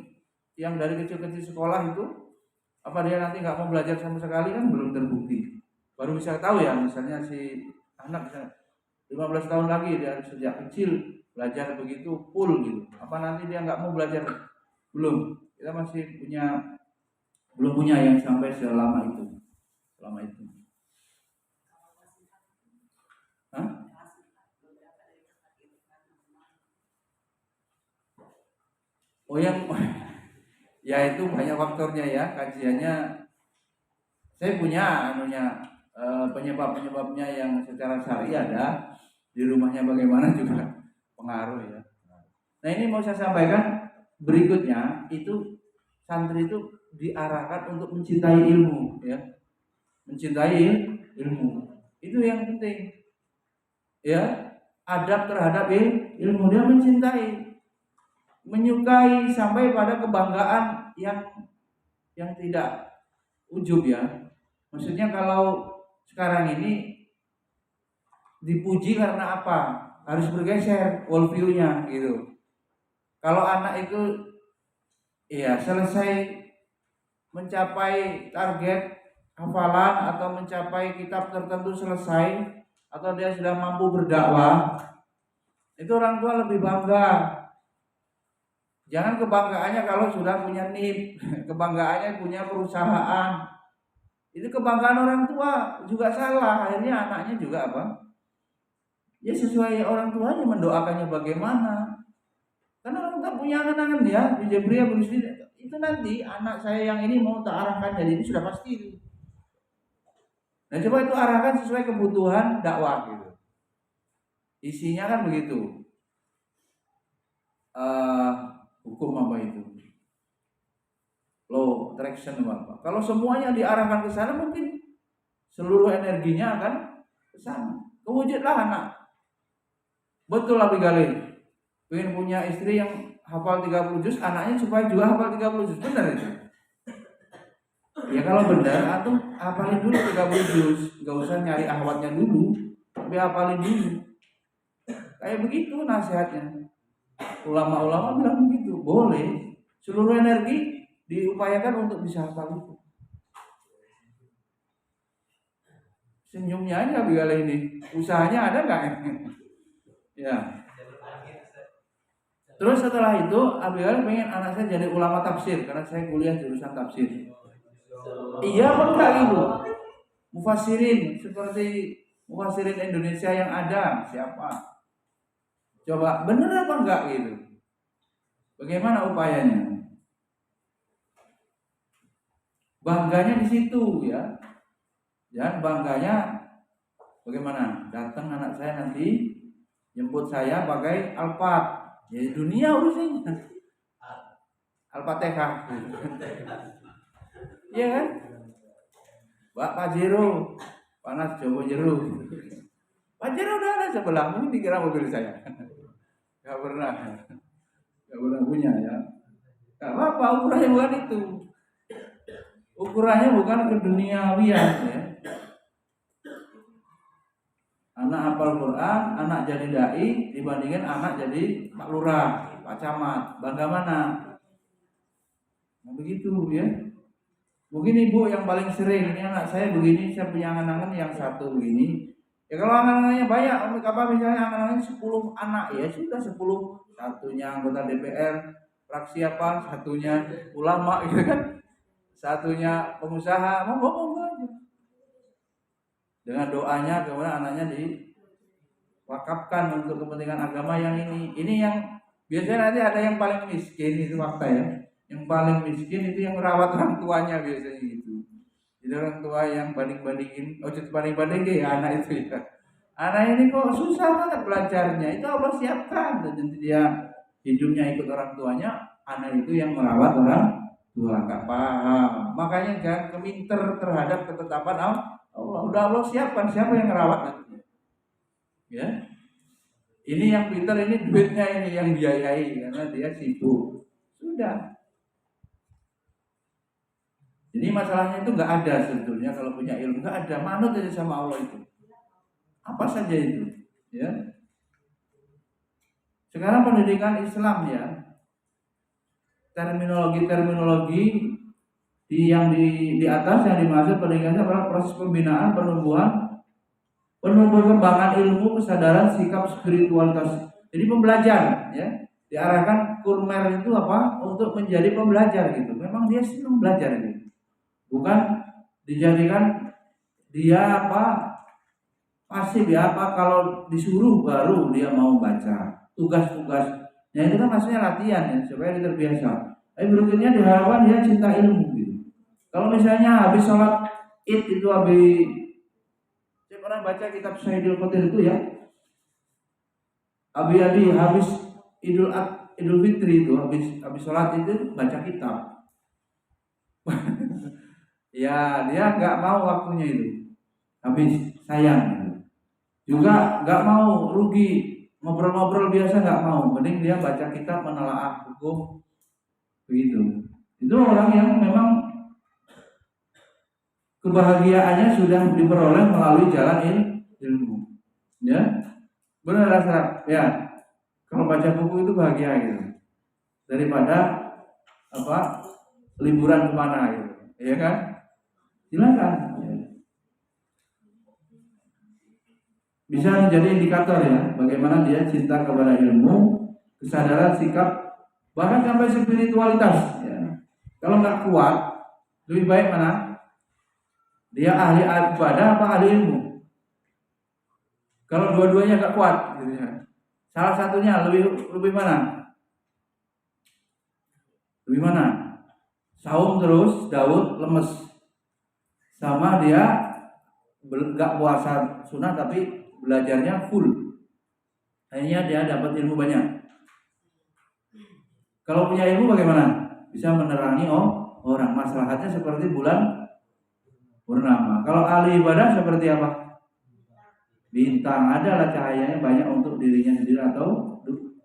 yang dari kecil-kecil sekolah itu, apa dia nanti nggak mau belajar sama sekali kan belum terbukti. Baru bisa tahu ya, misalnya si anak misalnya 15 tahun lagi dia sejak kecil belajar begitu full gitu. Apa nanti dia nggak mau belajar? Belum. Kita masih belum punya yang sampai selama itu. Hah? Oh yang ya itu banyak faktornya ya, kajiannya. Saya punya penyebab-penyebabnya yang secara syar'i ada, di rumahnya bagaimana juga pengaruh ya. Nah ini mau saya sampaikan berikutnya, itu santri itu diarahkan untuk mencintai ilmu ya. Mencintai ilmu. Itu yang penting. Ya, adab terhadap ilmu, dia mencintai, menyukai sampai pada kebanggaan yang tidak ujub ya. Maksudnya kalau sekarang ini dipuji karena apa? Harus bergeser worldview-nya gitu. Kalau anak itu ya selesai mencapai target hafalan atau mencapai kitab tertentu selesai, atau dia sudah mampu berdakwah, itu orang tua lebih bangga. Jangan kebanggaannya kalau sudah punya NIP, kebanggaannya punya perusahaan. Itu kebanggaan orang tua juga salah. Akhirnya anaknya juga apa? Ya sesuai orang tuanya, mendoakannya bagaimana. Karena orang tua punya angan-angan ya, di Jabriya itu nanti anak saya yang ini mau tak arahkan jadi ini sudah pasti itu. Nah coba itu arahkan sesuai kebutuhan dakwah gitu. Isinya kan begitu. Hukum apa itu? Law attraction apa? Kalau semuanya diarahkan ke sana, mungkin seluruh energinya akan ke sana. Kewujudlah anak. Betul lah Bigali. Pengen punya istri yang hafal 30 juz, anaknya supaya juga hafal 30 juz. Benar itu? Ya kalau benar, antum hafalin dulu 30 juz. Gak usah nyari ahwatnya dulu, tapi hafalin dulu. Kayak begitu nasihatnya. Ulama-ulama bilang begitu, boleh. Seluruh energi diupayakan untuk bisa hafal itu. Senyumnya aja Bigali ini. Usahanya ada nggak? Ya. Terus setelah itu Abigail pengen anak saya jadi ulama tafsir karena saya kuliah jurusan tafsir. Iya apa enggak gitu? Mufassirin seperti mufassirin Indonesia yang ada siapa? Coba bener apa enggak gitu? Bagaimana upayanya? Bangganya di situ ya. Ya bangganya bagaimana? Datang anak saya nanti jemput saya pakai Alphard. Jadi dunia urusannya Al-Fatihah. Iya kan? Pak Pajero, panas coba jeruk. Pajero udah ada sebelah, mungkin dikira mobil saya. Gak pernah punya ya. Gak apa-apa, ukurannya bukan itu. Ukurannya bukan keduniawian ya. Anak hafal Quran, anak jadi dai dibandingkan anak jadi Pak Lurah, Pak Camat, bangga mana? Nah begitu ya. Mungkin ibu yang paling sering, ini anak saya begini, saya punya angan-angan yang satu begini. Ya kalau angan-angannya banyak, apa misalnya angan-angannya 10 anak ya sudah 10. Satunya anggota DPR, fraksi apa, satunya ulama gitu kan. Satunya pengusaha, mau aja. Dengan doanya kemudian anaknya diwakafkan untuk kepentingan agama yang ini. Ini yang biasanya nanti ada yang paling miskin, itu fakta ya. Yang paling miskin itu yang merawat orang tuanya biasanya gitu. Jadi orang tua yang banding-bandingin, banding-banding ya anak itu ya. Anak ini kok susah banget belajarnya, itu Allah siapkan. Dan nanti dia hidupnya ikut orang tuanya, anak itu yang merawat orang tua, nggak paham. Makanya jangan keminter terhadap ketetapan Allah. Udah Allah siapkan siapa yang merawat nanti. Ya, ini yang pintar, ini duitnya ini yang biayai karena dia sibuk. Sudah. Jadi masalahnya itu nggak ada sebetulnya kalau punya ilmu, nggak ada, manut aja sama Allah itu. Apa saja itu, ya. Sekarang pendidikan Islam ya, terminologi di atas yang dimaksud pendidikan adalah proses pembinaan, penumbuhan pengembangan ilmu, kesadaran, sikap, spiritualitas. Jadi pembelajar ya, diarahkan kurmer itu apa? Untuk menjadi pembelajar gitu. Memang dia senang belajar gitu. Bukan dijadikan dia apa? Pasif ya, apa kalau disuruh baru dia mau baca. Tugas-tugasnya itu kan maksudnya latihan ya, supaya dia terbiasa. Tapi berikutnya diharapkan dia cinta ilmu gitu. Kalau misalnya habis sholat id itu habis orang baca kitab Sayyidul Qadir itu ya, habis Idul Fitri itu habis sholat itu baca kitab. Ya dia nggak mau waktunya itu habis, sayang gitu. Juga nggak mau rugi ngobrol-ngobrol biasa, nggak mau, mending dia baca kitab menelaah hukum begitu. Itu orang yang memang kebahagiaannya sudah diperoleh melalui jalan ilmu, ya benar rasa ya. Kalau baca buku itu bahagia gitu, daripada apa liburan kemana gitu, ya kan? Silakan. Bisa menjadi indikator ya, bagaimana dia cinta kepada ilmu, kesadaran, sikap, bahkan sampai spiritualitas. Ya. Kalau nggak kuat, lebih baik mana? Dia ahli ibadah apa ahli ilmu? Kalau dua-duanya nggak kuat, gitu ya. Salah satunya lebih mana? Lebih mana? Saum terus, Daud lemes, sama dia nggak puasa sunnah tapi belajarnya full. Akhirnya dia dapat ilmu banyak. Kalau punya ilmu bagaimana? Bisa menerangi orang. Maslahatnya seperti bulan purnama. Kalau ahli ibadah seperti apa? Bintang. Adalah cahayanya banyak untuk dirinya sendiri atau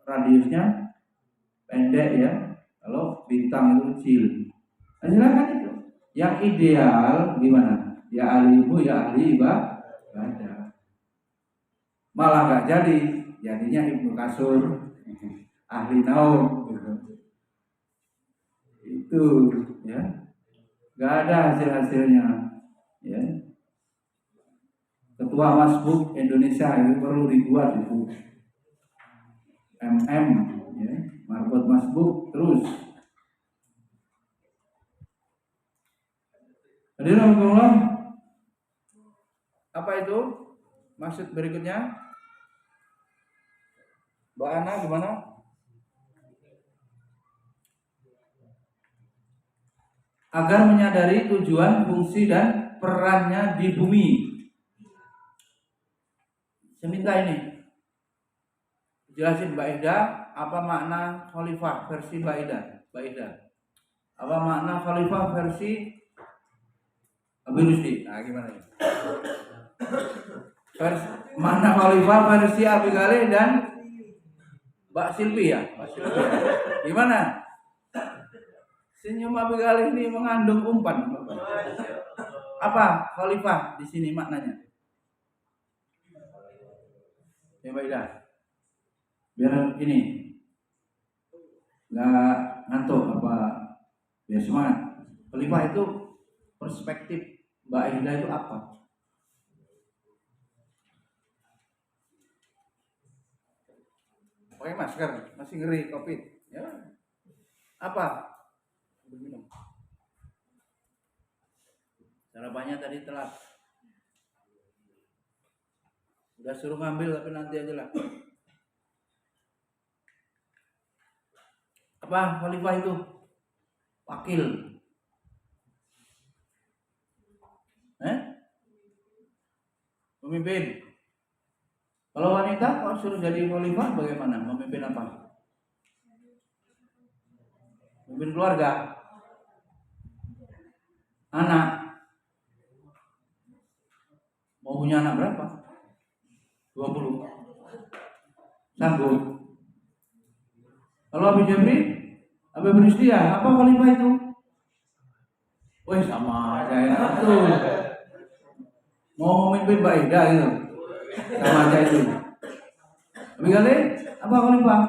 radiusnya pendek ya. Kalau bintang itu kecil. Nah, silakan itu. Yang ideal gimana? Ya ahli ilmu, ya ahli ibadah. Malah nggak jadi, jadinya Ibnu Kasur, ahli naum gitu. Itu ya, nggak ada hasilnya ya. Ketua Masbuk Indonesia itu perlu dibuat itu MM ya, marbot Masbuk terus. Hadirin Allah, apa itu maksud berikutnya? Mbak Ana gimana? Agar menyadari tujuan, fungsi dan perannya di bumi. Saya minta ini jelasin Mbak Ida, apa makna khalifah versi Mbak Ida. Apa makna khalifah versi Abi Rusdi? Nah, gimana ini? Makna khalifah versi Abi Galih dan Mbak Silvi ya? Gimana? Senyum Abi Galih ini mengandung umpan. Apa khalifah di sini maknanya? Ya Mbak Ida. Biar ini nggak ngantuk apa, biar semangat. Khalifah itu perspektif Mbak Ida itu apa? Pakai masker, masih ngeri COVID. Ya. Apa? Minum. Sarapannya tadi telat. Udah suruh ngambil tapi nanti aja lah. Apa khalifah itu? Wakil. Pemimpin. Kalau wanita kalau suruh jadi khalifah bagaimana? Memimpin apa? Memimpin keluarga, anak. Mau punya anak berapa? 20. Sanggup. Kalau Abi Jabri, Abi Beristia, apa khalifah itu? Wih sama aja ya. Betul. Mau memimpin Mbak Ida gitu. Sama aja itu. Abi Gale, apa khalifah?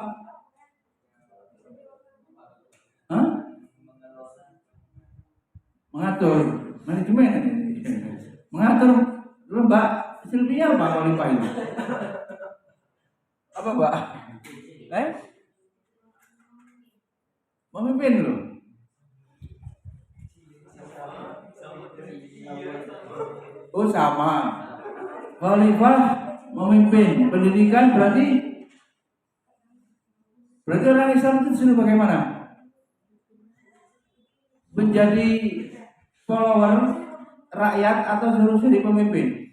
Hah? Mengatur manajemen. Mengatur dulu Mbak Sylvia apa khalifah itu? Apa Mbak? Memimpin loh. Oh sama. Khalifah memimpin pendidikan berarti orang Islam itu sudah bagaimana? Menjadi follower rakyat atau suruh jadi pemimpin?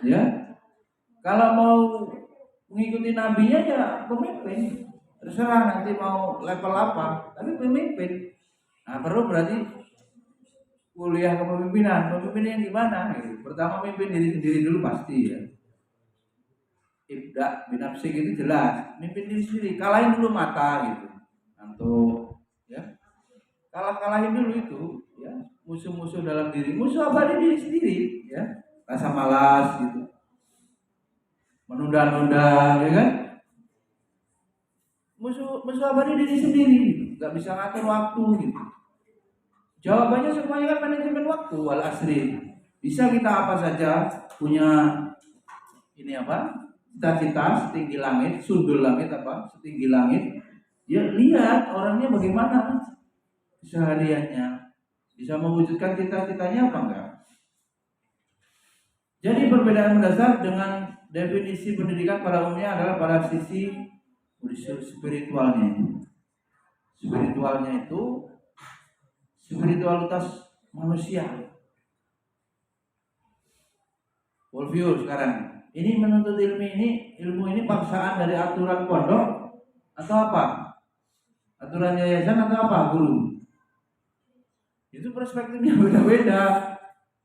Ya. Kalau mau mengikuti nabinya ya pemimpin. Terserah nanti mau level apa, tapi pemimpin. Nah, perlu berarti kuliah kepemimpinan. Pemimpin yang gimana? Gitu. Pertama mimpin diri sendiri dulu pasti ya. Ibda binafsik itu jelas. Mimpin diri sendiri. Kalahin dulu mata gitu. Ngantuk ya. Kalahin dulu itu ya. Musuh-musuh dalam diri. Musuh abadi diri sendiri ya. Rasa malas gitu. Menunda-nunda ya kan? Musuh abadi diri sendiri. Gak bisa ngatur waktu gitu. Jawabannya semuanya kan manajemen waktu wal asri. Bisa kita apa saja punya ini apa? Cita-cita setinggi langit, sundul langit apa? Setinggi langit. Ya lihat orangnya bagaimana kesehariannya. Bisa mewujudkan cita-citanya apa enggak? Jadi perbedaan mendasar dengan definisi pendidikan pada umumnya adalah pada sisi spiritualnya. Spiritualnya itu spiritualitas manusia. Worldview sekarang. Ini menuntut ilmu ini paksaan dari aturan pondok atau apa? Aturan yayasan atau apa? Guru. Itu perspektifnya beda-beda.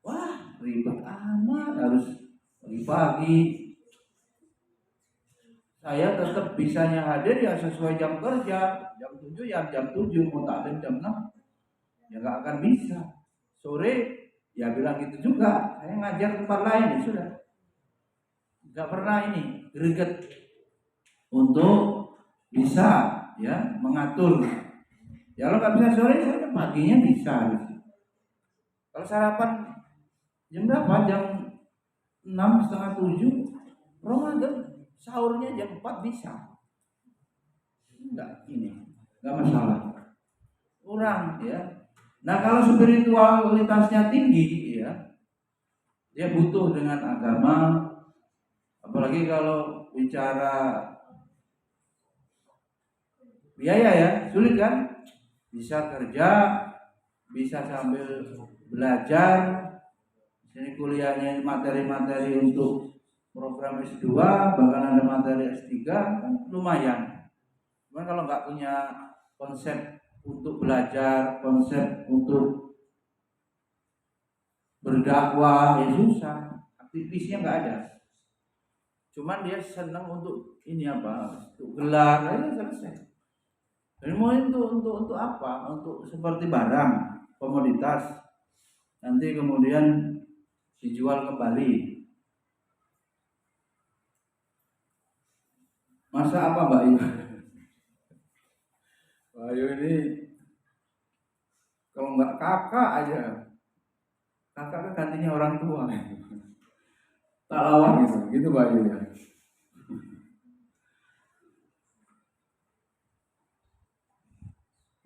Wah, ribet amat harus pagi-pagi. Saya tetap bisanya hadir ya sesuai jam kerja. Jam 7 ya jam 7, mau taklim jam 6. Ya nggak akan bisa. Sore ya bilang gitu juga. Saya ngajar tempat lain ya sudah. Nggak pernah ini greget untuk bisa ya mengatur. Ya kalau nggak bisa sore, saya paginya bisa. Kalau sarapan jam berapa? Jam 6, setengah 7. Ramadan sahurnya jam 4 bisa. Enggak masalah. Kurang ya. Nah kalau spiritualitasnya tinggi ya, dia butuh dengan agama, apalagi kalau bicara biaya ya, sulit kan? Bisa kerja, bisa sambil belajar, sini kuliahnya materi-materi untuk program S2, bahkan ada materi S3, kan lumayan. Cuman kalau nggak punya konsep untuk belajar, konsep untuk berdakwah ya susah, aktivisnya nggak ada. Cuman dia senang untuk ini apa, untuk gelar, ya selesai. Ilmu itu untuk apa? Untuk seperti barang, komoditas, nanti kemudian dijual kembali. Masa apa Mbak Yu? Mbak Yu ini kalau nggak kakak aja, kakak kan gantinya orang tua. Tak lawan gitu Mbak Yu ya.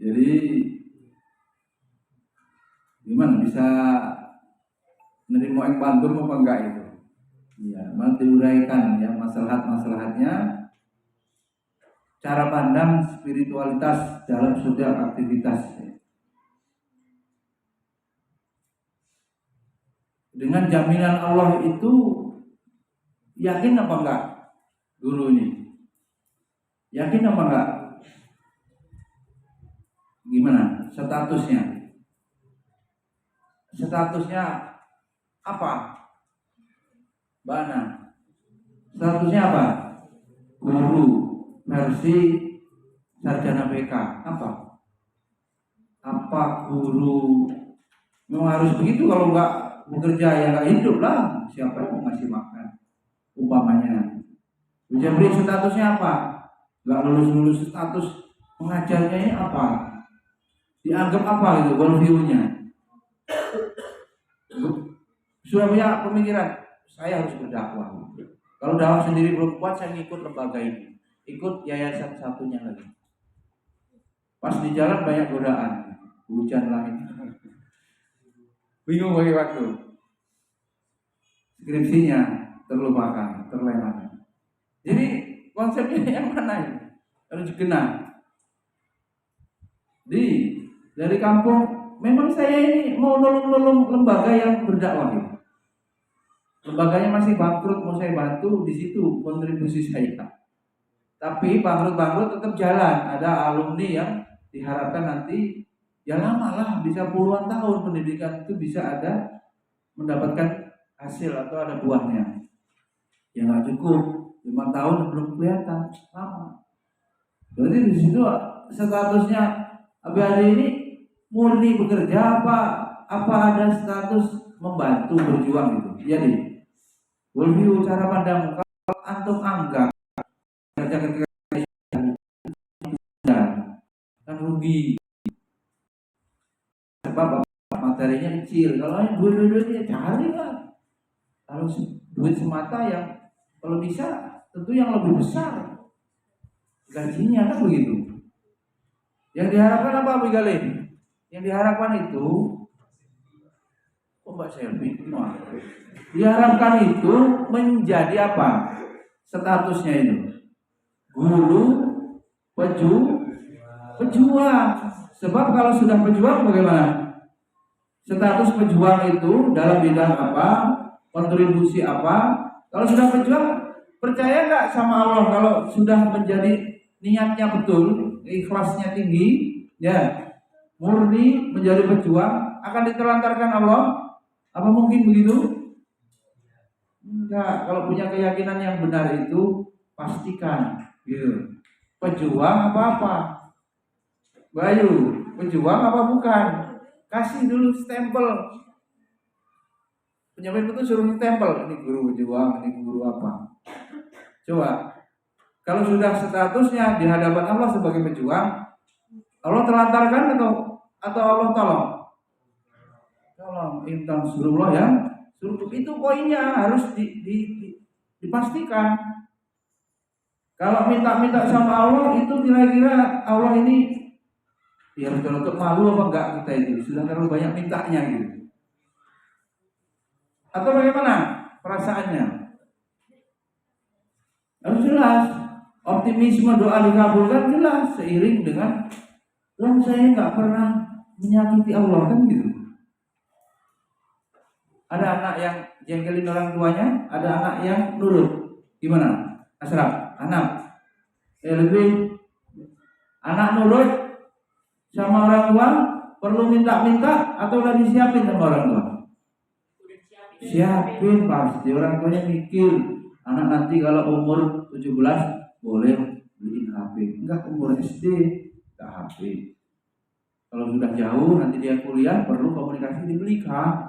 Jadi gimana bisa nerima yang pantun apa enggak itu? Ya, nanti uraikan ya masalah-masalahnya. Cara pandang spiritualitas dalam setiap aktivitas. dengan jaminan Allah itu yakin apa enggak? Guru ini yakin apa enggak? Gimana statusnya? Statusnya apa? Bana. Statusnya apa? Guru versi sarjana PK. Apa? Apa guru memang harus begitu? Kalau enggak bekerja ya enggak hidup lah. Siapa yang mau ngasih makan? Umpamanya. Jabri statusnya apa? Enggak lulus status pengajarnya ini apa? Dianggap apa gitu worldview-nya? Sudah punya pemikiran, saya harus berdakwah. Kalau dakwah sendiri belum kuat, saya ngikut lembaga ini, ikut yayasan satunya lagi. Pas di jalan banyak godaan, hujan langit, bingung bagi waktu, skripsinya terlupakan, terlena. Jadi konsepnya yang mana ini? Harus dikenal. Dari kampung, memang saya ini mau nolong lembaga yang berdakwah ini. Lembaganya masih bangkrut, mau saya bantu di situ kontribusi saya. Tapi bangkrut tetap jalan. Ada alumni yang diharapkan nanti ya lama lah, bisa puluhan tahun pendidikan itu bisa ada mendapatkan hasil atau ada buahnya. Ya nggak cukup 5 tahun belum kelihatan, lama. Berarti di situ statusnya ABHD ini murni bekerja apa ada status membantu berjuang gitu. Jadi worldview cara pandang kalau antum anggap kerja kan rugi sebab materinya kecil. Kalau yang duit-duitnya cari lah. Kalau duit semata yang kalau bisa tentu yang lebih besar gajinya kan begitu. Yang diharapkan apa Bigale? Yang diharapkan itu Mbak Selvi, diharapkan itu menjadi apa? Statusnya itu guru, pejuang. Sebab kalau sudah pejuang bagaimana? Status pejuang itu dalam bidang apa? Kontribusi apa? Kalau sudah pejuang, percaya nggak sama Allah? Kalau sudah menjadi niatnya betul, ikhlasnya tinggi, ya murni menjadi pejuang, akan ditelantarkan Allah? Apa mungkin begitu? Enggak. Kalau punya keyakinan yang benar itu pastikan gitu. Pejuang apa? Bayu, pejuang apa bukan? Kasih dulu stempel. Penyampaian itu suruh stempel, ini guru pejuang, ini guru apa. Coba. Kalau sudah statusnya di hadapan Allah sebagai pejuang, Allah telantarkan atau Allah tolong? Tolong, intan surullah ya. Itu poinnya harus dipastikan. Kalau minta sama Allah itu kira-kira Allah ini ya betul-betul malu apa enggak kita itu sudah terlalu banyak mintanya gitu. Atau bagaimana perasaannya? Harus jelas. Optimisme doa dikabulkan jelas seiring dengan saya nggak pernah menyakiti Allah kan gitu. Ada anak yang jengkelin orang tuanya, ada anak yang nurut. Gimana? Asraf, anak. Lebih anak nurut sama orang tua perlu minta-minta atau udah disiapin sama orang tua? Siapin pasti. Orang tuanya mikir, anak nanti kalau umur 17 boleh beliin HP. Enggak, umur SD enggak HP. Kalau sudah jauh nanti dia kuliah perlu komunikasi dibelikan.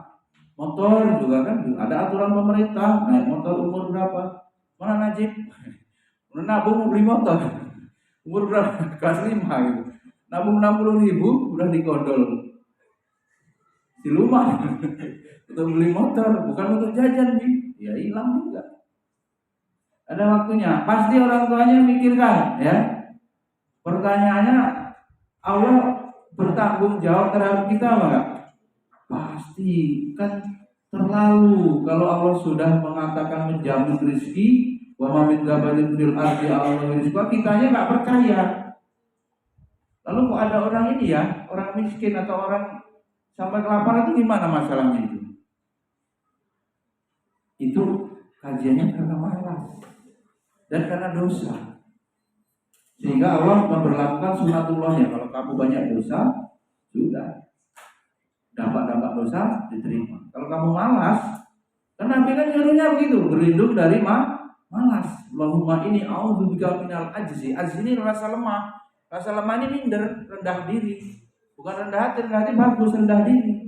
Motor juga kan ada aturan pemerintah, naik motor umur berapa? Mana Najib? Udah nabung mau beli motor. Umur berapa? Kelas 5 gitu. Nabung 60.000 udah digondol. Di rumah untuk beli motor, bukan untuk jajan nih. Ya hilang juga. Ada waktunya. Pasti orang tuanya mikirkan, ya. Pertanyaannya, Allah bertanggung jawab terhadap kita enggak? Pasti kan terlalu. Kalau Allah sudah mengatakan menjamin rezeki, wa ma min dabatin fil ardi Allah rizqa, kitanya enggak percaya. Lalu kok ada orang ini ya, orang miskin atau orang sampai kelaparan itu gimana masalahnya itu? itu kajiannya karena malas dan karena dosa. Sehingga Allah memberlakukan sunatullahnya. Kalau kamu banyak dosa, sudah dampak-dampak dosa diterima. Kalau kamu malas, kan Nabi kan nyuruhnya begitu, berlindung dari malas. Allahumma ini a'udzubika minal ajzi. Ajzi ini rasa lemah. Rasa lemah ini minder, rendah diri. Bukan rendah hati bagus, rendah diri.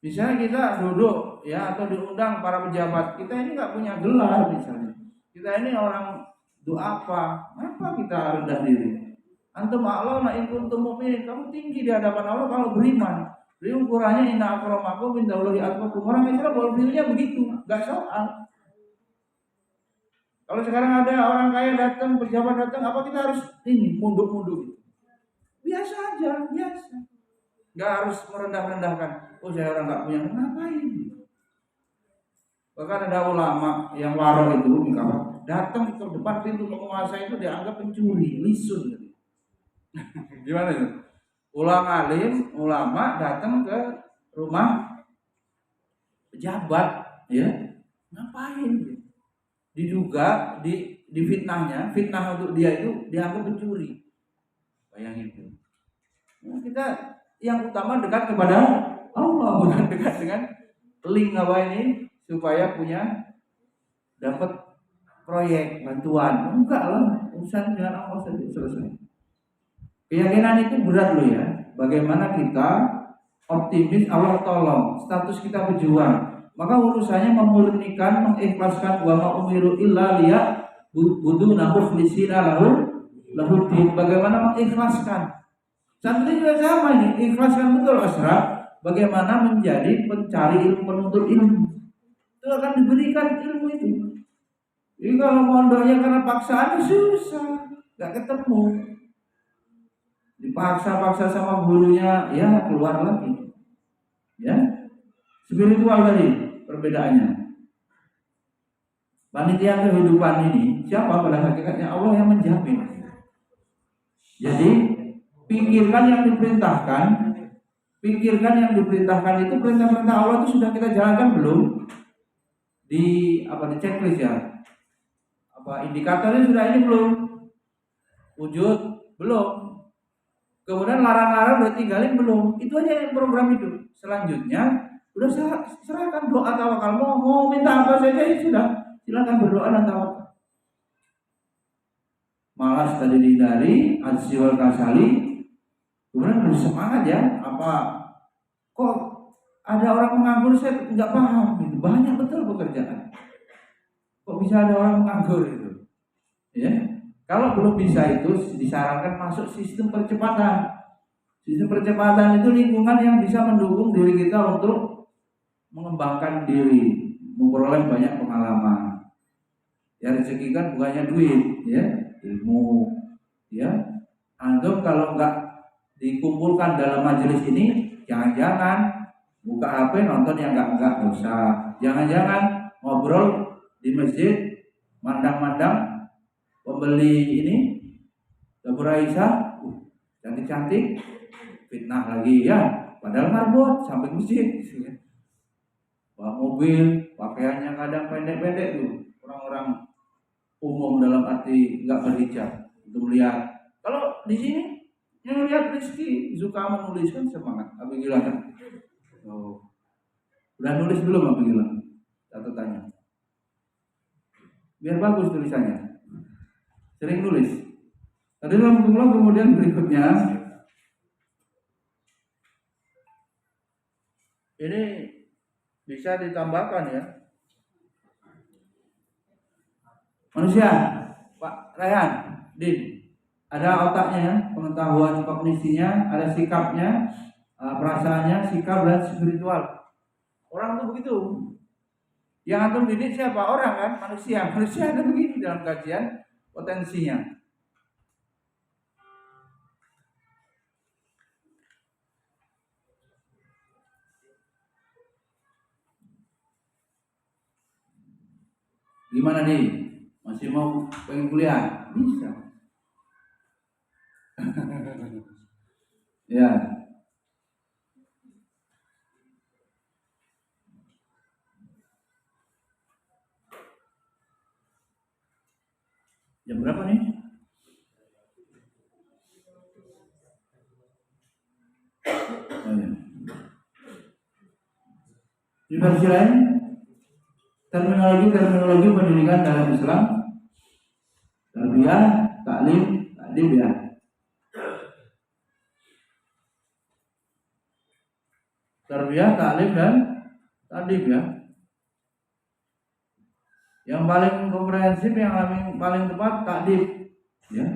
Misalnya kita duduk ya atau diundang para pejabat, kita ini nggak punya gelar misalnya. Kita ini orang doa apa? Kenapa kita rendah diri? Antum a'launa in kuntum mu'minin. Kamu tinggi di hadapan Allah kalau beriman. Jadi ukurannya inna akramakum indallahi atqakum. Orang Islam worldview-nya begitu, enggak soal. Kalau sekarang ada orang kaya datang, pejabat datang, apa kita harus ini munduk-munduk? Biasa aja, biasa. Enggak harus merendah-rendahkan. Oh, saya orang enggak punya, ngapain? Bahkan ada ulama yang waro itu, datang ke depan pintu penguasa itu dianggap pencuri, lisun. Gimana itu? Ulama datang ke rumah pejabat, ya ngapain? Diduga, difitnahnya, fitnah untuk dia itu dianggap pencuri. Bayangin itu. Nah, kita yang utama dekat kepada Allah, bukan dekat dengan link apa ini supaya punya dapat proyek bantuan. Enggak lah, urusan dengan Allah saja selesai. Keyakinan itu berat loh ya. Bagaimana kita optimis Allah tolong, status kita berjuang. Maka urusannya memurnikan, mengikhlaskan wa ma umiru illa liya buduna mukhlisina lahu din. Bagaimana mengikhlaskan? Santri juga sama ini, ikhlaskan betul asraf. Bagaimana menjadi pencari ilmu, penuntut ilmu. Itu akan diberikan ilmu itu. Jadi kalau mondoknya karena paksaan susah, nggak ketemu. Dipaksa-paksa sama gurunya, ya keluar lagi. Ya, spiritual tadi perbedaannya. Panitia kehidupan ini siapa? Pada hakikatnya Allah yang menjamin. Jadi pikirkan yang diperintahkan itu perintah-perintah Allah itu sudah kita jalankan belum? Di checklist ya. Indikatornya sudah ini belum? Wujud belum? Kemudian larang-larang udah tinggalin belum? Itu aja yang program itu. Selanjutnya udah serahkan doa tawakal. Mau minta apa saja ya sudah, silakan berdoa dan tawakal. Malas tadi dihindari, ajzi wal kasali. Kemudian bersemangat ya. Kok ada orang menganggur, saya nggak paham. Itu banyak betul pekerjaan. Kok bisa ada orang menganggur itu? Ya. Kalau belum bisa itu disarankan masuk sistem percepatan. Sistem percepatan itu lingkungan yang bisa mendukung diri kita untuk mengembangkan diri, memperoleh banyak pengalaman. Ya rezeki kan bukannya duit, ya ilmu. Ya, antum kalau nggak dikumpulkan dalam majelis ini, jangan-jangan buka HP nonton yang enggak dosa. Jangan-jangan ngobrol di masjid, mandang-mandang pembeli ini dapur Aisyah, cantik-cantik, fitnah lagi ya, padahal marbot samping masjid. Bawa mobil, pakaiannya kadang pendek-pendek tuh, orang-orang umum dalam arti nggak berhijab untuk melihat. Kalau di sini yang lihat Rizky suka menuliskan semangat, Abigila kan? Oh, udah nulis belum Abigila? Catatannya, biar bagus tulisannya. Sering nulis. Tadi kemudian berikutnya ini bisa ditambahkan ya. Manusia, Pak Rayhan, Din, ada otaknya ya, pengetahuan kognisinya, ada sikapnya, perasaannya, sikap dan spiritual. Orang tuh begitu. Yang antum didik siapa? Orang kan, manusia. Manusia ada begini dalam kajian potensinya. Gimana nih? Masih mau pengen kuliah? Bisa. Ya. Jam berapa nih? Oh, ya. Di versi lain, terminologi pendidikan dalam Islam, tarbiyah, taklim, ta'dib ya. Tarbiyah, taklim dan ta'dib ya. Yang paling komprehensif, yang paling tepat ta'dib ya.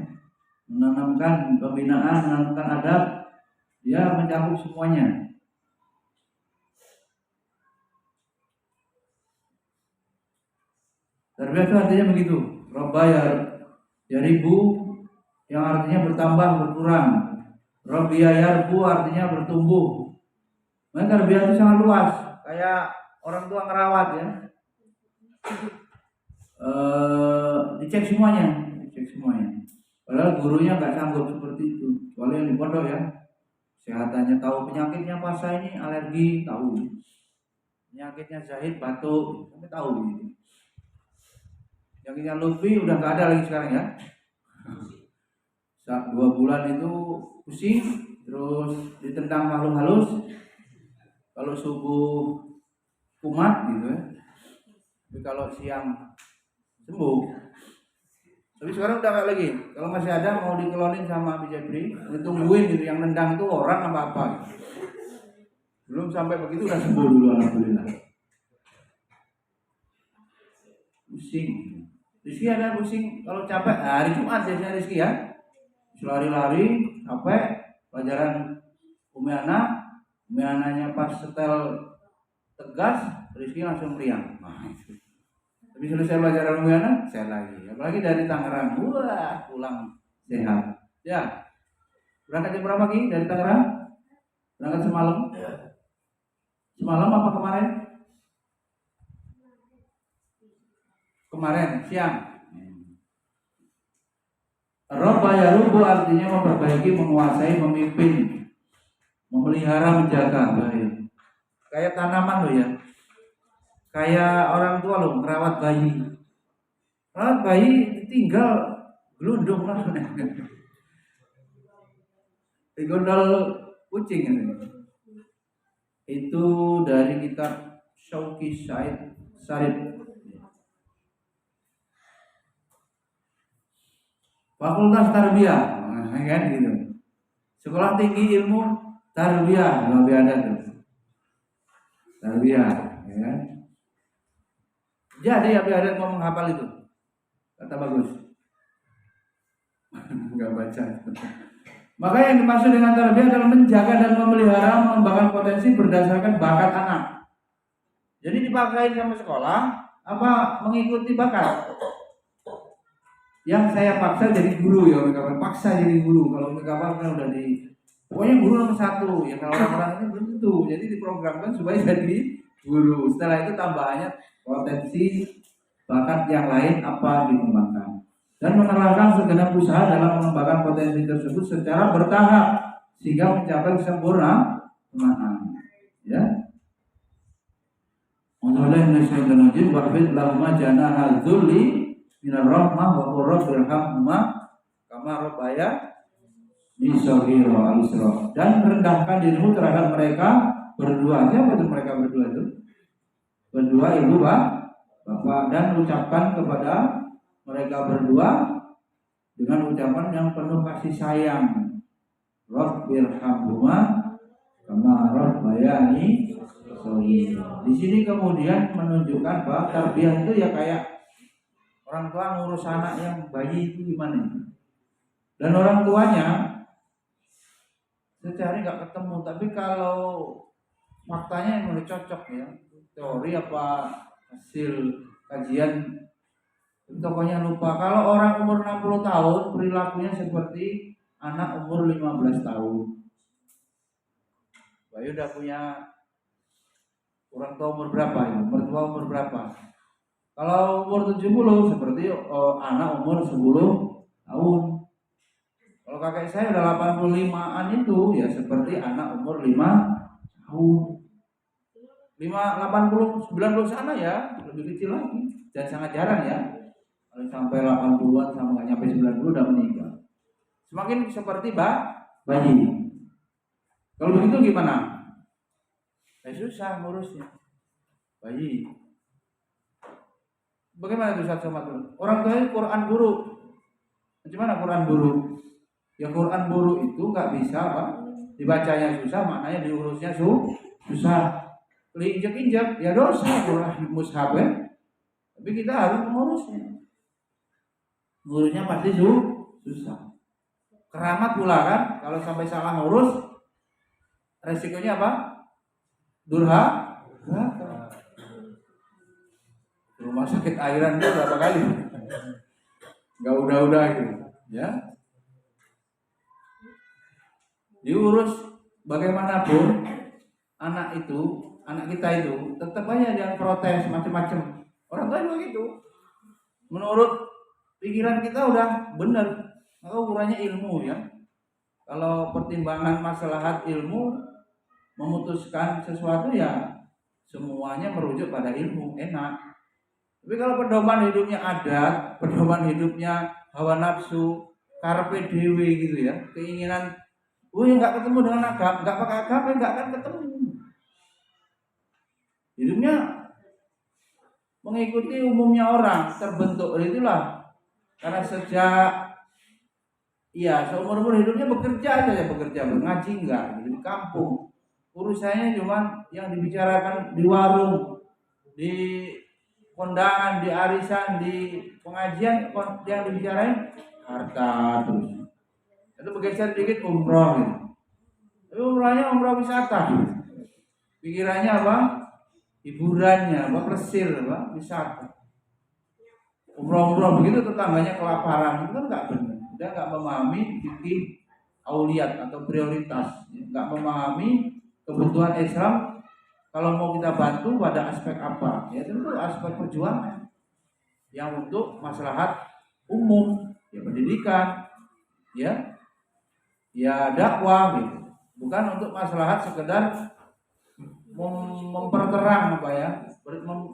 Menanamkan pembinaan, menanamkan adab, dia mencakup semuanya. Tarbiyah itu artinya begitu. Robba ya ribu, yang artinya bertambah, berkurang. Robbiya yarbu artinya bertumbuh. Nah, tarbiyah itu sangat luas, kayak orang tua ngerawat ya. Dicek semuanya. Padahal gurunya nggak sanggup seperti itu. Kecuali yang di pondok ya. Kesehatannya tahu, penyakitnya puasa ini alergi tahu. Penyakitnya zahid batuk, kami tahu gitu. Penyakitnya Lutfi udah nggak ada lagi sekarang ya. 2 bulan itu pusing, terus ditendang makhluk halus. Kalau subuh kumat gitu ya. Tapi kalau siang sembuh. Tapi sekarang udah nggak lagi. Kalau masih ada mau dikelonin sama Abi Jabri, ditungguin gitu. Yang nendang itu orang apa gitu. Belum sampai begitu udah sembuh dulu alhamdulillah. Pusing. Rizky ada pusing kalau capek. Hari Jumat biasanya Rizky ya. Lari-lari capek. Pelajaran Umiananya pas setel tegas, Rizky langsung meriang. Tapi selesai pelajaran Umiana, sehat lagi. Apalagi dari Tangerang, wah pulang sehat. Ya, berangkat jam berapa Ki dari Tangerang? Berangkat semalam? Semalam apa kemarin? Kemarin siang. Robba yarubu artinya memperbaiki, menguasai, memimpin, memelihara, menjaga. Baik. Kayak tanaman loh ya. Kayak orang tua loh merawat bayi. Merawat bayi tinggal gelundung lah. Digondol kucing ini. Itu dari kitab Syauqi Said Sarif. Fakultas Tarbiyah, kan gitu. Sekolah Tinggi Ilmu Tarbiyah, lebih ada tuh. Tarbiyah, ya kan? Jadi Abi Adat mau menghafal itu. Kata bagus. Enggak baca. Maka yang dimaksud dengan tarbiyah adalah menjaga dan memelihara, mengembangkan potensi berdasarkan bakat anak. Jadi dipaksain sama sekolah apa mengikuti bakat? Yang saya paksa jadi guru ya, paksa jadi guru. Kalau kapal kan udah pokoknya guru nomor 1 ya. Kalau orang-orang ini belum tentu. Jadi diprogramkan supaya jadi guru. Setelah itu tambahannya potensi bakat yang lain apa dikembangkan dan mengerahkan segenap usaha dalam mengembangkan potensi tersebut secara bertahap sehingga mencapai kesempurnaan. Ya. Alhamdulillah innasyaitanir rajim wa fid lahum janaha dzulli minar rahmah wa qur rabbirhamhuma kama rabbaya bisaghira al-isra, dan rendahkan dirimu terhadap mereka berdua. Siapa itu mereka berdua itu? Berdua ibu bapak, dan ucapkan kepada mereka berdua dengan ucapan yang penuh kasih sayang. Rabbirhamhuma kama rabbayani shaghira. Di sini kemudian menunjukkan bahwa tarbiyah itu ya kayak orang tua ngurus anak yang bayi itu gimana. Dan orang tuanya secara nggak ketemu, tapi kalau faktanya yang mulai cocok ya, teori apa hasil kajian tokonya lupa. Kalau orang umur 60 tahun perilakunya seperti anak umur 15 tahun. Bayu udah punya orang tua umur berapa ya? Mertua umur berapa? Kalau umur 70 seperti anak umur 10 tahun. Kalau kakek saya udah 85-an itu ya seperti anak umur 5 tahun. 80 90 sana ya, lebih kecil lagi dan sangat jarang ya. Kalau sampai 80-an sama nggak nyampe 90 udah meninggal. Semakin seperti bayi. Kalau begitu gimana? Susah ngurusnya. Bayi. Bagaimana itu Ustaz Somad? Orang tuanya Quran guru. Gimana Quran guru? Ya Quran guru itu nggak bisa apa? Dibacanya susah, maknanya diurusnya susah. Injek-injek ya dosa Quran mushaf ya. Tapi kita harus mengurusnya. Ngurusnya pasti susah. Keramat pula kan, kalau sampai salah ngurus, resikonya apa? Durhaka. Rumah sakit airan itu berapa kali? Gak udah gitu, ya. Diurus bagaimanapun anak kita itu tetap aja yang protes macam-macam. Orang tua juga gitu. Menurut pikiran kita udah benar, maka ukurannya ilmu ya. Kalau pertimbangan maslahat ilmu memutuskan sesuatu ya semuanya merujuk pada ilmu, enak. Tapi kalau pedoman hidupnya adat, pedoman hidupnya hawa nafsu, karpe dewe gitu ya, keinginan, nggak ketemu dengan agama, nggak pakai agama, nggak akan ketemu. Hidupnya mengikuti umumnya orang, terbentuk itulah. Karena sejak seumur hidupnya bekerja saja, ngaji enggak di kampung. Urusannya cuma yang dibicarakan di warung, di kondangan, di arisan, di pengajian, yang dibicarain harta terus. Itu bergeser dikit umroh gitu. Tapi umrohnya umroh wisata. Pikirannya apa? Hiburannya, apa plesir, apa wisata. Umroh begitu tetangganya kelaparan, itu kan nggak benar. Dia nggak memahami fikih auliyat atau prioritas, nggak memahami kebutuhan Islam. Kalau mau kita bantu pada aspek apa? Ya tentu aspek perjuangan yang untuk maslahat umum, ya pendidikan, ya dakwah gitu. Bukan untuk maslahat sekedar memperterang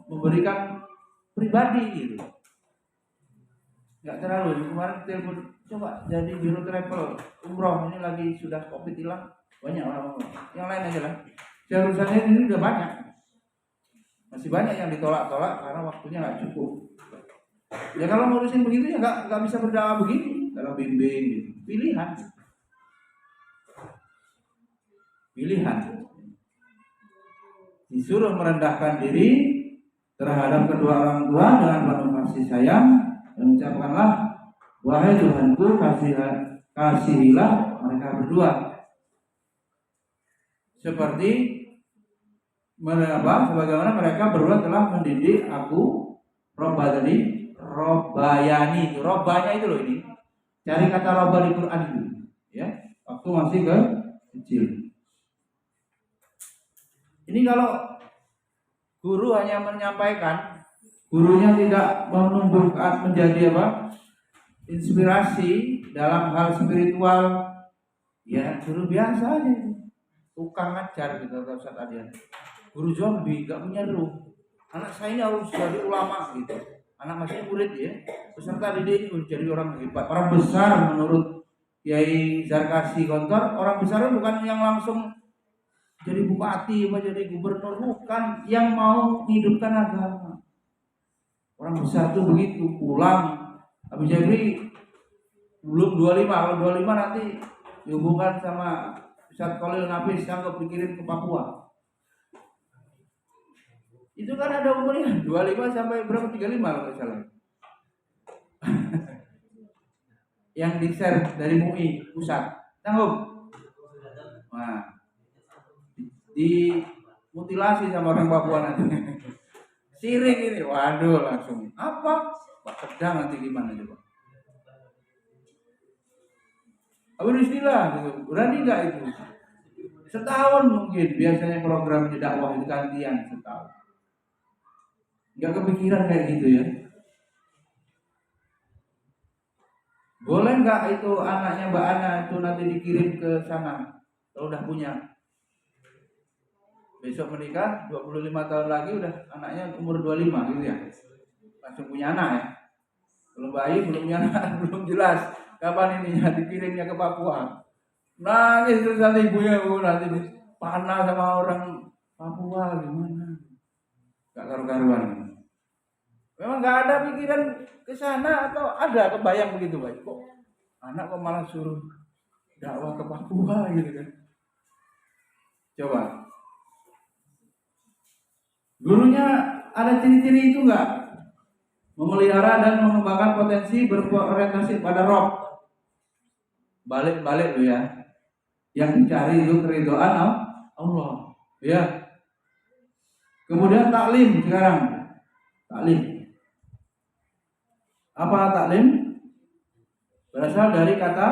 memberikan pribadi gitu. Nggak terlalu. Kemarin telepon coba jadi biro travel umroh, ini lagi sudah covid hilang banyak orang yang lain aja lah. Seharusnya ini udah banyak, masih banyak yang ditolak-tolak karena waktunya nggak cukup. Ya kalau ngurusin begitu ya nggak bisa berdakwah begini dalam bimbing gitu. Pilihan. Disuruh merendahkan diri terhadap kedua orang tua dengan penuh kasih sayang. Dan ucapkanlah, wahai Tuhanku, kasihilah mereka berdua seperti sebagaimana mereka berdua telah mendidik aku. Robayani itu, robanya itu loh, ini cari kata roba di Quran itu ya, waktu masih kecil. Ini kalau guru hanya menyampaikan, gurunya tidak menumbuhkan menjadi inspirasi dalam hal spiritual, ya guru biasa aja, tukang ngajar gitu kata Ustaz Adian. Guru zombie gak menyeru, anak saya ini harus jadi ulama gitu. Anak masih murid ya, peserta didik ini jadi orang hebat, orang besar menurut Kiai Zarkasi Gontor. Orang besar bukan yang langsung jadi bupati atau jadi gubernur, bukan, yang mau menghidupkan agama. Orang besar tuh begitu, pulang habis jadi belum 25, kalau 25 nanti dihubungkan sama Ustaz Khalil Nafis sanggup dikirim ke Papua. Itu kan ada umurnya 25 sampai berapa, 35 kalau tidak salah. Yang di-share dari MUI pusat, sanggup? Nah, dimutilasi sama orang Papua nanti. Sirik ini, waduh langsung. Apa? Pak pedang nanti gimana coba? Abu Bismillah, gitu. Berani nggak itu? Setahun mungkin, biasanya program di dakwah itu gantian setahun. Nggak kepikiran kayak gitu ya. Boleh nggak itu anaknya Mbak Ana itu nanti dikirim ke sana kalau udah punya? Besok menikah 25 tahun lagi udah anaknya umur 25 gitu ya. Langsung punya anak ya. Belum bayi, belum nyala, belum jelas kapan ininya dikirimnya ke Papua. Nangis terus nanti ibunya, nanti panah sama orang Papua gimana? Gak karu-karuan. Memang nggak ada pikiran ke sana atau ada kebayang begitu, Pak? Kok anak kok malah suruh dakwah ke Papua gitu kan? Coba. Gurunya ada ciri-ciri itu nggak? Memelihara dan mengembangkan potensi berorientasi pada Rob. Balik-balik lo ya. Yang dicari itu keridhaan Allah. Ya. Kemudian taklim sekarang. Taklim. Apa taklim? Berasal dari kata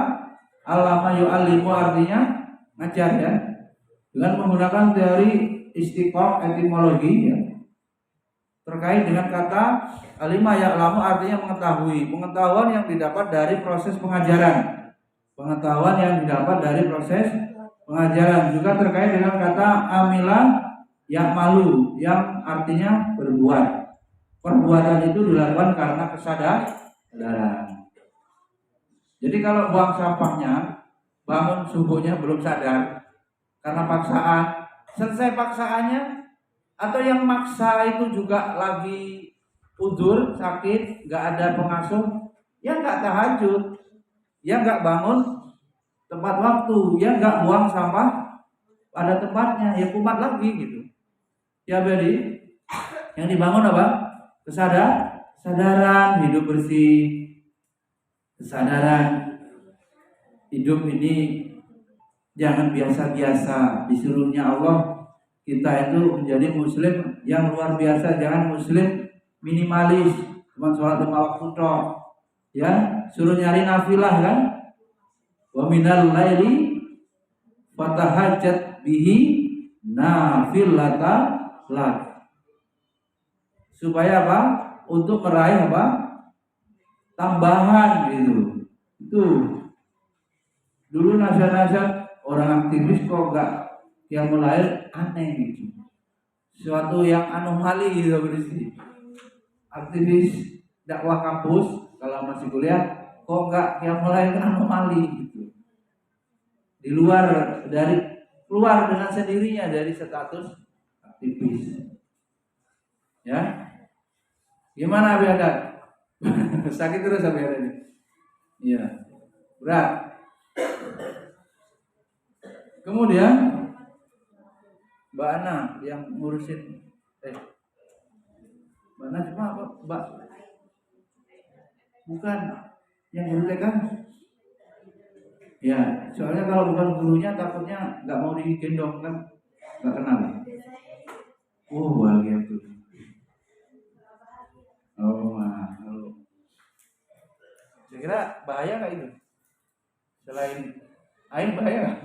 allama yu'allimu, artinya ngajar ya. Dengan menggunakan teori istiqoq etimologi ya. Terkait dengan kata alima ya'lamu, artinya mengetahui. Pengetahuan yang didapat dari proses pengajaran. Pengetahuan yang didapat dari proses pengajaran. Juga terkait dengan kata amila ya'malu, yang artinya berbuat. Perbuatan itu dilakukan karena kesadaran. Jadi kalau buang sampahnya, bangun subuhnya belum sadar karena paksaan, selesai paksaannya, atau yang maksa itu juga lagi udzur, sakit, nggak ada pengasuh, ya nggak tahajud, ya nggak bangun tepat waktu, ya nggak buang sampah pada tempatnya, ya kumat lagi gitu. Ya berarti yang dibangun apa? Kesadaran hidup bersih, kesadaran hidup ini jangan biasa-biasa. Disuruhnya Allah kita itu menjadi muslim yang luar biasa, jangan muslim minimalis, cuma sholat 5 waktu tok. Ya, suruh nyari nafilah kan? Wa minal laili fatahajjat bihi nafilatan lak. Supaya apa? Untuk meraih apa? Tambahan gitu. Itu dulu nasihat-nasihat orang aktivis kok enggak yang mulai aneh gitu. Suatu yang anomali gitu berarti. Aktivis dakwah kampus kalau masih kuliah kok enggak yang mulai anomali gitu. Di luar dari keluar dengan sendirinya dari status aktivis. Ya. Gimana Abiadat? Sakit terus Abiadat ini. Iya. Berat. Kemudian Mbak Ana yang ngurusin Mbak Ana cuma apa? Mbak bukan yang guru TK? Ya, soalnya kalau bukan gurunya takutnya nggak mau digendong kan, nggak kenal. Oh bahagia tuh. Oh, halo. Saya kira bahaya nggak itu? Selain air bahaya nggak?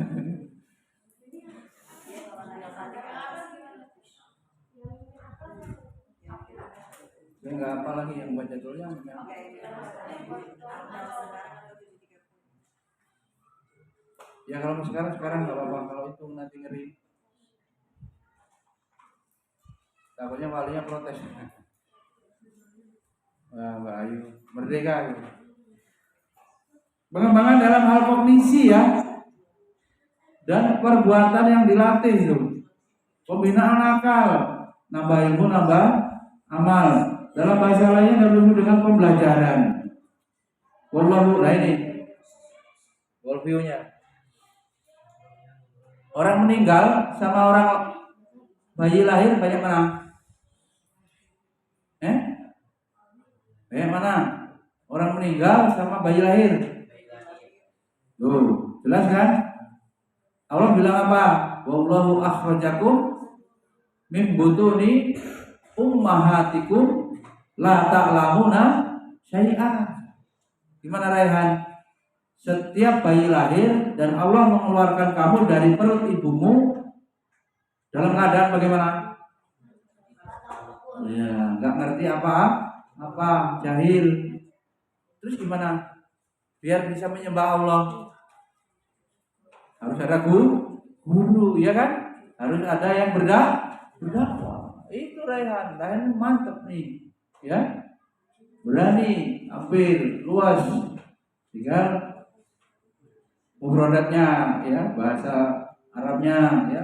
Saya nggak apa lagi yang baca tulisan. Ya kalau sekarang nggak apa-apa, kalau itu nanti ngeri. Takutnya walinya protes. Wah, Mbak Ayu merdeka gitu. Pengembangan dalam hal kognisi ya, dan perbuatan yang dilatih itu. Pembinaan akal, nambah ilmu, nambah amal. Dalam bahasa lainnya disebut dengan pembelajaran. Wallahu, nah ini worldview-nya. Orang meninggal sama orang bayi lahir banyak mana? Banyak mana? Orang meninggal sama bayi lahir. Tuh, jelas kan? Allah bilang apa? Wallahu akhrajakum min butuni ummahatikum la ta'lamuna syai'an. Gimana Raihan? Setiap bayi lahir dan Allah mengeluarkan kamu dari perut ibumu dalam keadaan bagaimana? Ya, nggak ngerti apa, jahil. Terus gimana? Biar bisa menyembah Allah, harus ada guru, ya kan? Harus ada yang berdakwah. Itu Raihan mantep nih, ya. berani, hampir, luas. Tinggal mufradatnya ya, bahasa Arabnya ya.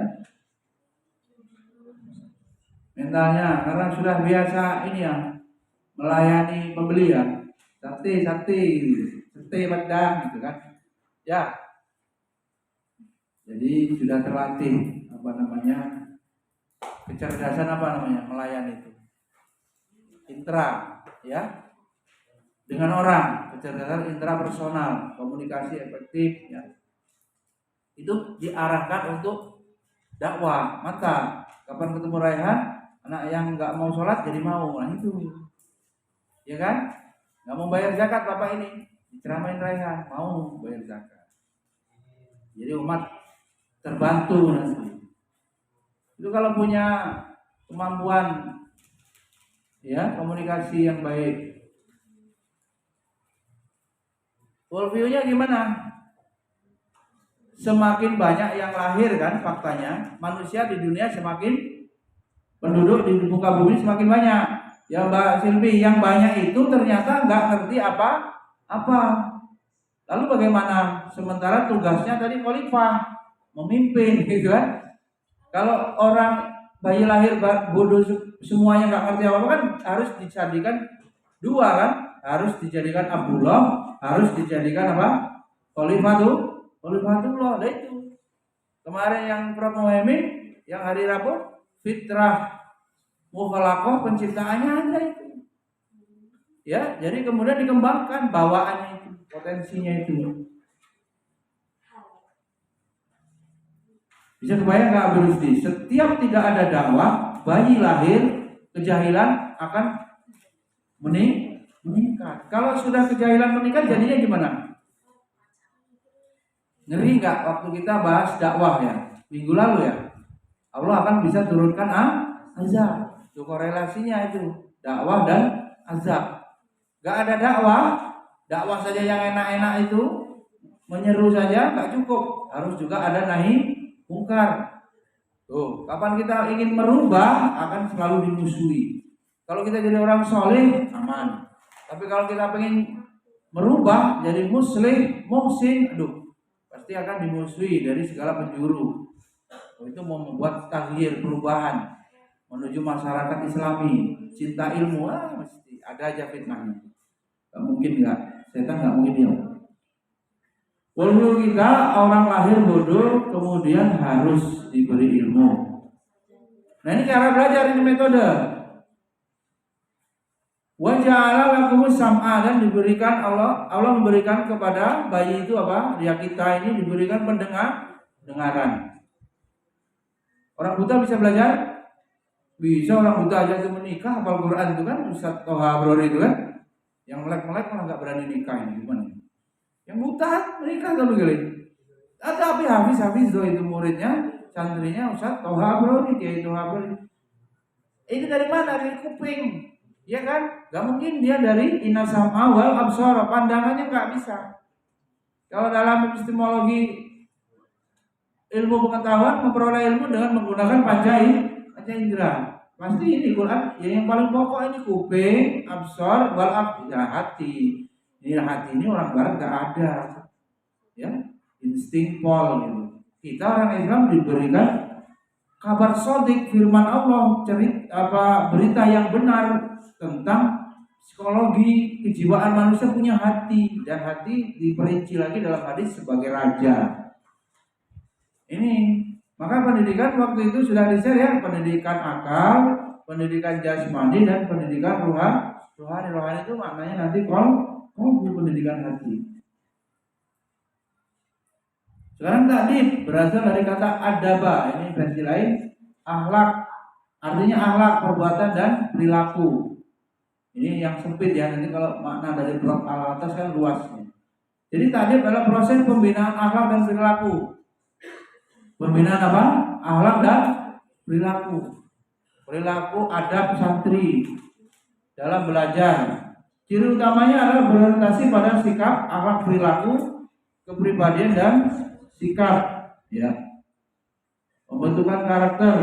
Mentalnya karena sudah biasa ini ya, melayani pembeli ya. Sakti padang gitu kan. Ya. Jadi sudah terlatih kecerdasan melayani itu. Intra ya. Dengan orang, kecerdasan intrapersonal, komunikasi efektif ya. Itu diarahkan untuk dakwah. Maka kapan ketemu Raihan, anak yang nggak mau sholat jadi mau, nah itu, ya kan? Nggak mau bayar zakat bapak ini, diceramain Raihan, mau bayar zakat. Jadi umat terbantu nanti. Itu kalau punya kemampuan ya komunikasi yang baik. Worldview-nya gimana? Semakin banyak yang lahir kan faktanya, manusia di dunia semakin, penduduk di muka bumi semakin banyak. Ya Mbak Silvi, yang banyak itu ternyata nggak ngerti apa-apa. Lalu bagaimana? Sementara tugasnya tadi khalifah, memimpin gitu kan. Kalau orang bayi lahir bodoh semuanya nggak ngerti apa-apa kan harus dijadikan dua kan, harus dijadikan Abdullah, harus dijadikan apa? Khalifatullah. Nah itu. Kemarin yang Prof Muhammad yang hari Rabu fitrah mukhalaqah penciptaannya ada itu. Ya, jadi kemudian dikembangkan bawaannya itu, potensinya itu. Bisa kebayang nggak Abdul Rusdi? Setiap tidak ada dakwah, bayi lahir kejahilan akan meningkat. Kalau sudah kejahilan meningkat jadinya gimana? Ngeri nggak waktu kita bahas dakwah ya minggu lalu ya? Allah akan bisa turunkan azab. Itu korelasinya itu dakwah dan azab. Gak ada dakwah saja yang enak-enak itu menyeru saja nggak cukup, harus juga ada nahi mungkar. Tuh, kapan kita ingin merubah akan selalu dimusuhi. Kalau kita jadi orang soleh aman, tapi kalau kita pengen merubah jadi muslim, muhsin, pasti akan dimusuhi dari segala penjuru. Itu mau membuat taghyir, perubahan menuju masyarakat Islami, cinta ilmu, mesti ada aja fitnahnya. Gak mungkin nggak, setan nggak mungkin diam. Walaupun kita orang lahir bodoh, kemudian harus diberi ilmu. Nah ini cara belajar, ini metode. Waja'ala lakumus sam'a, dan diberikan Allah memberikan kepada bayi itu apa? Ya kita ini diberikan pendengaran. Orang buta bisa belajar? Bisa, orang buta aja itu menikah, hafal Quran itu kan, Ustaz Toha Brori itu kan. Yang melek-melek malah nggak berani nikah, ini gimana? Yang buta menikah kalau begini. Tapi Hafiz itu muridnya, santrinya Ustaz Toha Brori, dia itu Toha Brori. Ini dari mana? Dari kuping, ya kan? Gak mungkin dia dari inasam awal absor, pandangannya nggak bisa. Kalau dalam epistemologi ilmu pengetahuan memperoleh ilmu dengan menggunakan panca indera. Pasti ini Quran yang paling pokok ini kuping, absor, wal hati. Ini hati ini orang barat nggak ada, ya insting pol gitu. Kita orang Islam diberikan kabar sodik firman Allah, berita yang benar tentang psikologi kejiwaan manusia punya hati, dan hati diperinci lagi dalam hadis sebagai raja. Ini maka pendidikan waktu itu sudah di-share ya, pendidikan akal, pendidikan jasmani, dan pendidikan rohani. Rohani itu maknanya nanti pendidikan hati. Sekarang tadi berasal dari kata adaba, ini versi lain, akhlak, artinya akhlak, perbuatan dan perilaku. Ini yang sempit ya, nanti kalau makna dari blok atas kan luas. Jadi tadi adalah proses pembinaan akhlak dan perilaku. Pembinaan apa? Akhlak dan perilaku. Perilaku adab santri dalam belajar. Ciri utamanya adalah berorientasi pada sikap, akhlak, perilaku, kepribadian dan sikap, ya. Pembentukan karakter.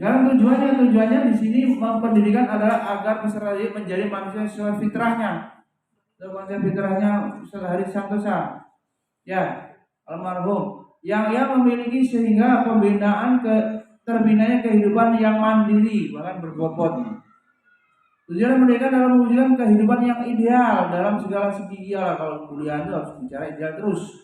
Sekarang tujuannya di sini pendidikan adalah agar peserta didik menjadi manusia sesuai fitrahnya. Konsep fitrahnya Ustaz Haris Santosa, ya, almarhum, yang memiliki sehingga terbinanya kehidupan yang mandiri bahkan berbobot. Tujuan pendidikan dalam mewujudkan kehidupan yang ideal dalam segala segi. Iyalah, kalau kuliah itu harus bicara ideal terus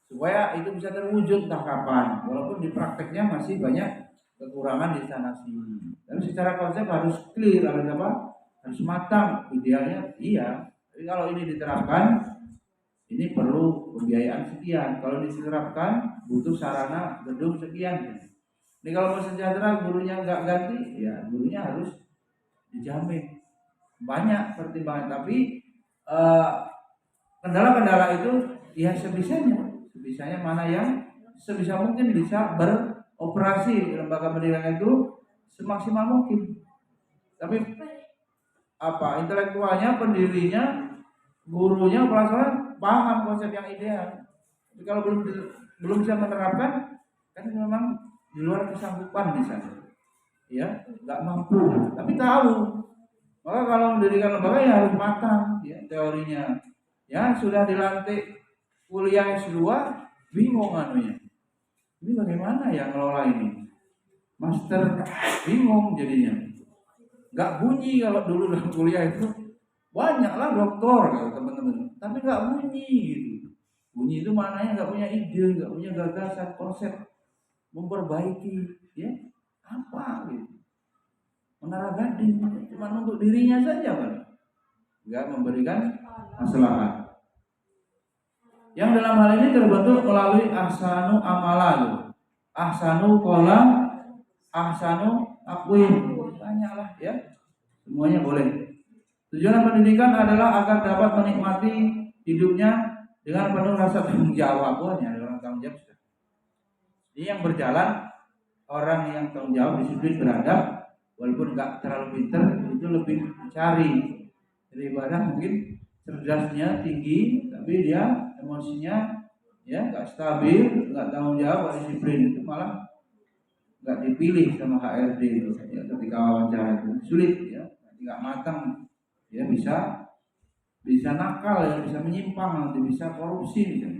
supaya itu bisa terwujud entah kapan, walaupun di prakteknya masih banyak kekurangan di sana sini. Tapi secara konsep harus clear, harus matang idealnya, iya. Tapi kalau ini diterapkan, ini perlu pembiayaan sekian. Kalau diterapkan butuh sarana gedung sekian. Ini kalau mau sejahtera gurunya nggak ganti, ya gurunya harus dijamin. Banyak pertimbangan, tapi kendala-kendala itu ya sebisanya mana yang sebisa mungkin bisa beroperasi lembaga pendidikan itu semaksimal mungkin. Tapi intelektualnya, pendirinya, gurunya, pelaksana paham konsep yang ideal. Tapi kalau belum bisa menerapkan, kan memang di luar kesanggupan misalnya, ya nggak mampu, tapi tahu. Maka kalau mendirikan lembaga ya harus matang, ya teorinya. Ya sudah dilantik kuliah S2, bingung anunya. Ini bagaimana ya ngelola ini? Master bingung jadinya. Nggak bunyi kalau dulu dalam kuliah itu banyaklah doktor kalau teman-teman, tapi nggak bunyi gitu. Bunyi itu maknanya nggak punya ide, nggak punya gagasan, konsep memperbaiki, ya apa gitu. Menara Gading cuma untuk dirinya saja kan, nggak memberikan maslahat. Yang dalam hal ini terbentuk melalui ahsanu amala, ahsanu kolam, ahsanu akwin, banyaklah ya, semuanya boleh. Tujuan pendidikan adalah agar dapat menikmati hidupnya dengan penuh rasa tanggung jawab. Orang tanggung jawab. Ini yang berjalan, orang yang tanggung jawab, disiplin, beradab, walaupun nggak terlalu pinter, itu lebih cari daripada mungkin cerdasnya tinggi, tapi dia emosinya ya nggak stabil, nggak tanggung jawab, nggak disiplin, itu malah nggak dipilih sama HRD itu. Ya, ketika wawancara itu sulit, ya nggak matang, ya bisa nakal, ya bisa menyimpang, nanti bisa korupsi. Ya.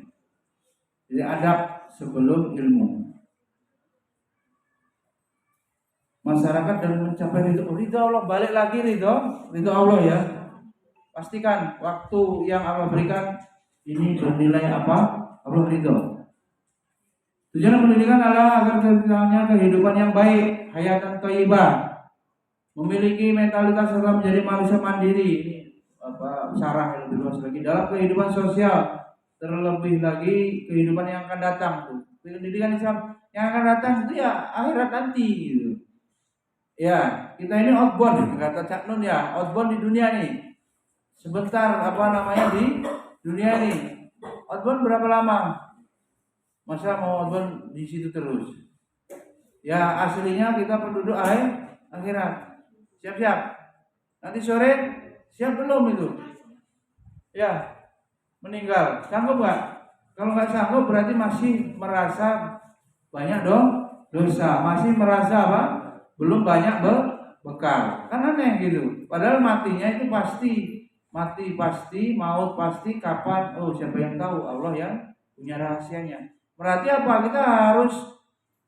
Jadi adab sebelum ilmu. Masyarakat dan mencapai ridho Allah, balik lagi ridho Allah ya. Pastikan waktu yang Allah berikan ini bernilai apa? Allah ridho. Tujuan pendidikan adalah agar terciptanya kehidupan yang baik, hayatan thayyibah, memiliki mentalitas serta menjadi manusia mandiri. Ini syarah yang lebih luas lagi dalam kehidupan sosial, terlebih lagi kehidupan yang akan datang tuh. Pendidikan Islam yang akan datang itu ya akhirat nanti gitu. Ya, kita ini outbound, kata Cak Nun ya, outbound di dunia nih. Sebentar di dunia nih. Outbound berapa lama? Masa mau outbound di situ terus? Ya, aslinya kita penduduk akhirat. Siap-siap. Nanti sore siap belum itu? Ya, meninggal. Sanggup nggak? Kalau nggak sanggup berarti masih merasa banyak dosa, masih merasa apa? Belum banyak bekal. Kan aneh gitu. Padahal matinya itu pasti. Mati pasti, maut pasti, kapan? Oh, siapa yang tahu? Allah yang punya rahasianya. Berarti apa? Kita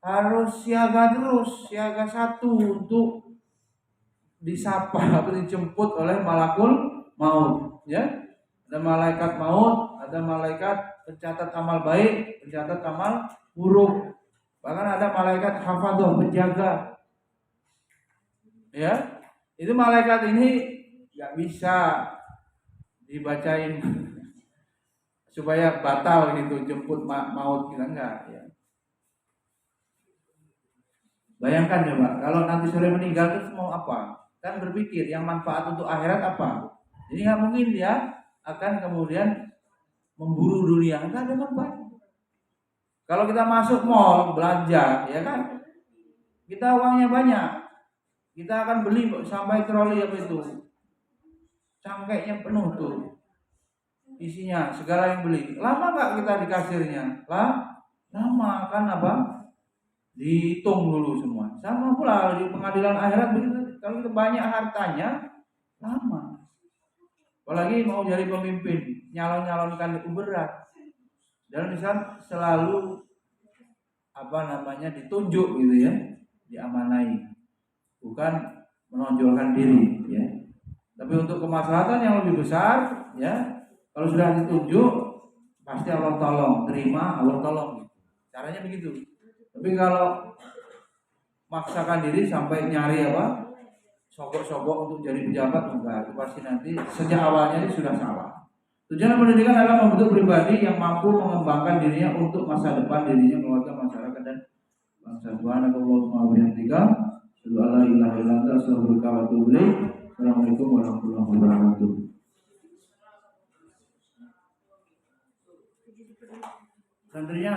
harus siaga terus, siaga satu untuk disapa atau dijemput oleh malakul maut, ya. Ada malaikat maut, ada malaikat pencatat amal baik, pencatat amal buruk. Bahkan ada malaikat hafadzah, penjaga. Ya, itu malaikat ini nggak bisa dibacain supaya batal gitu jemput maut kita, enggak ya. Bayangkan coba kalau nanti sore meninggal terus mau apa? Kan berpikir yang manfaat untuk akhirat apa? Jadi nggak mungkin dia akan kemudian memburu dunia, nggak ada manfaat. Kalau kita masuk mall belanja, ya kan, kita uangnya banyak. Kita akan beli sampai troli apa itu, cangkeknya penuh tuh isinya, segala yang beli. Lama nggak kita di kasirnya? Lama kan apa? dihitung dulu semua. Sama pula di pengadilan akhirat begitu. Kalau kita banyak hartanya, lama. Apalagi mau jadi pemimpin, nyalon-nyalonkan itu berat. Dan misal selalu ditunjuk gitu ya, diamanai, bukan menonjolkan diri ya. Tapi untuk kemaslahatan yang lebih besar ya, kalau sudah ditunjuk pasti Allah tolong, terima Allah tolong. Caranya begitu. Tapi kalau maksakan diri sampai nyari sogok-sogok untuk jadi pejabat, enggak, itu pasti nanti sejak awalnya ini sudah salah. Tujuan pendidikan adalah membentuk pribadi yang mampu mengembangkan dirinya untuk masa depan dirinya, keluarga, masyarakat dan bangsa. Subhanallah wa bihamdika, asyhadu an la ilaha illa anta, astaghfiruka wa atubu ilaik. Assalamualaikum warahmatullahi wabarakatuh. Santrinya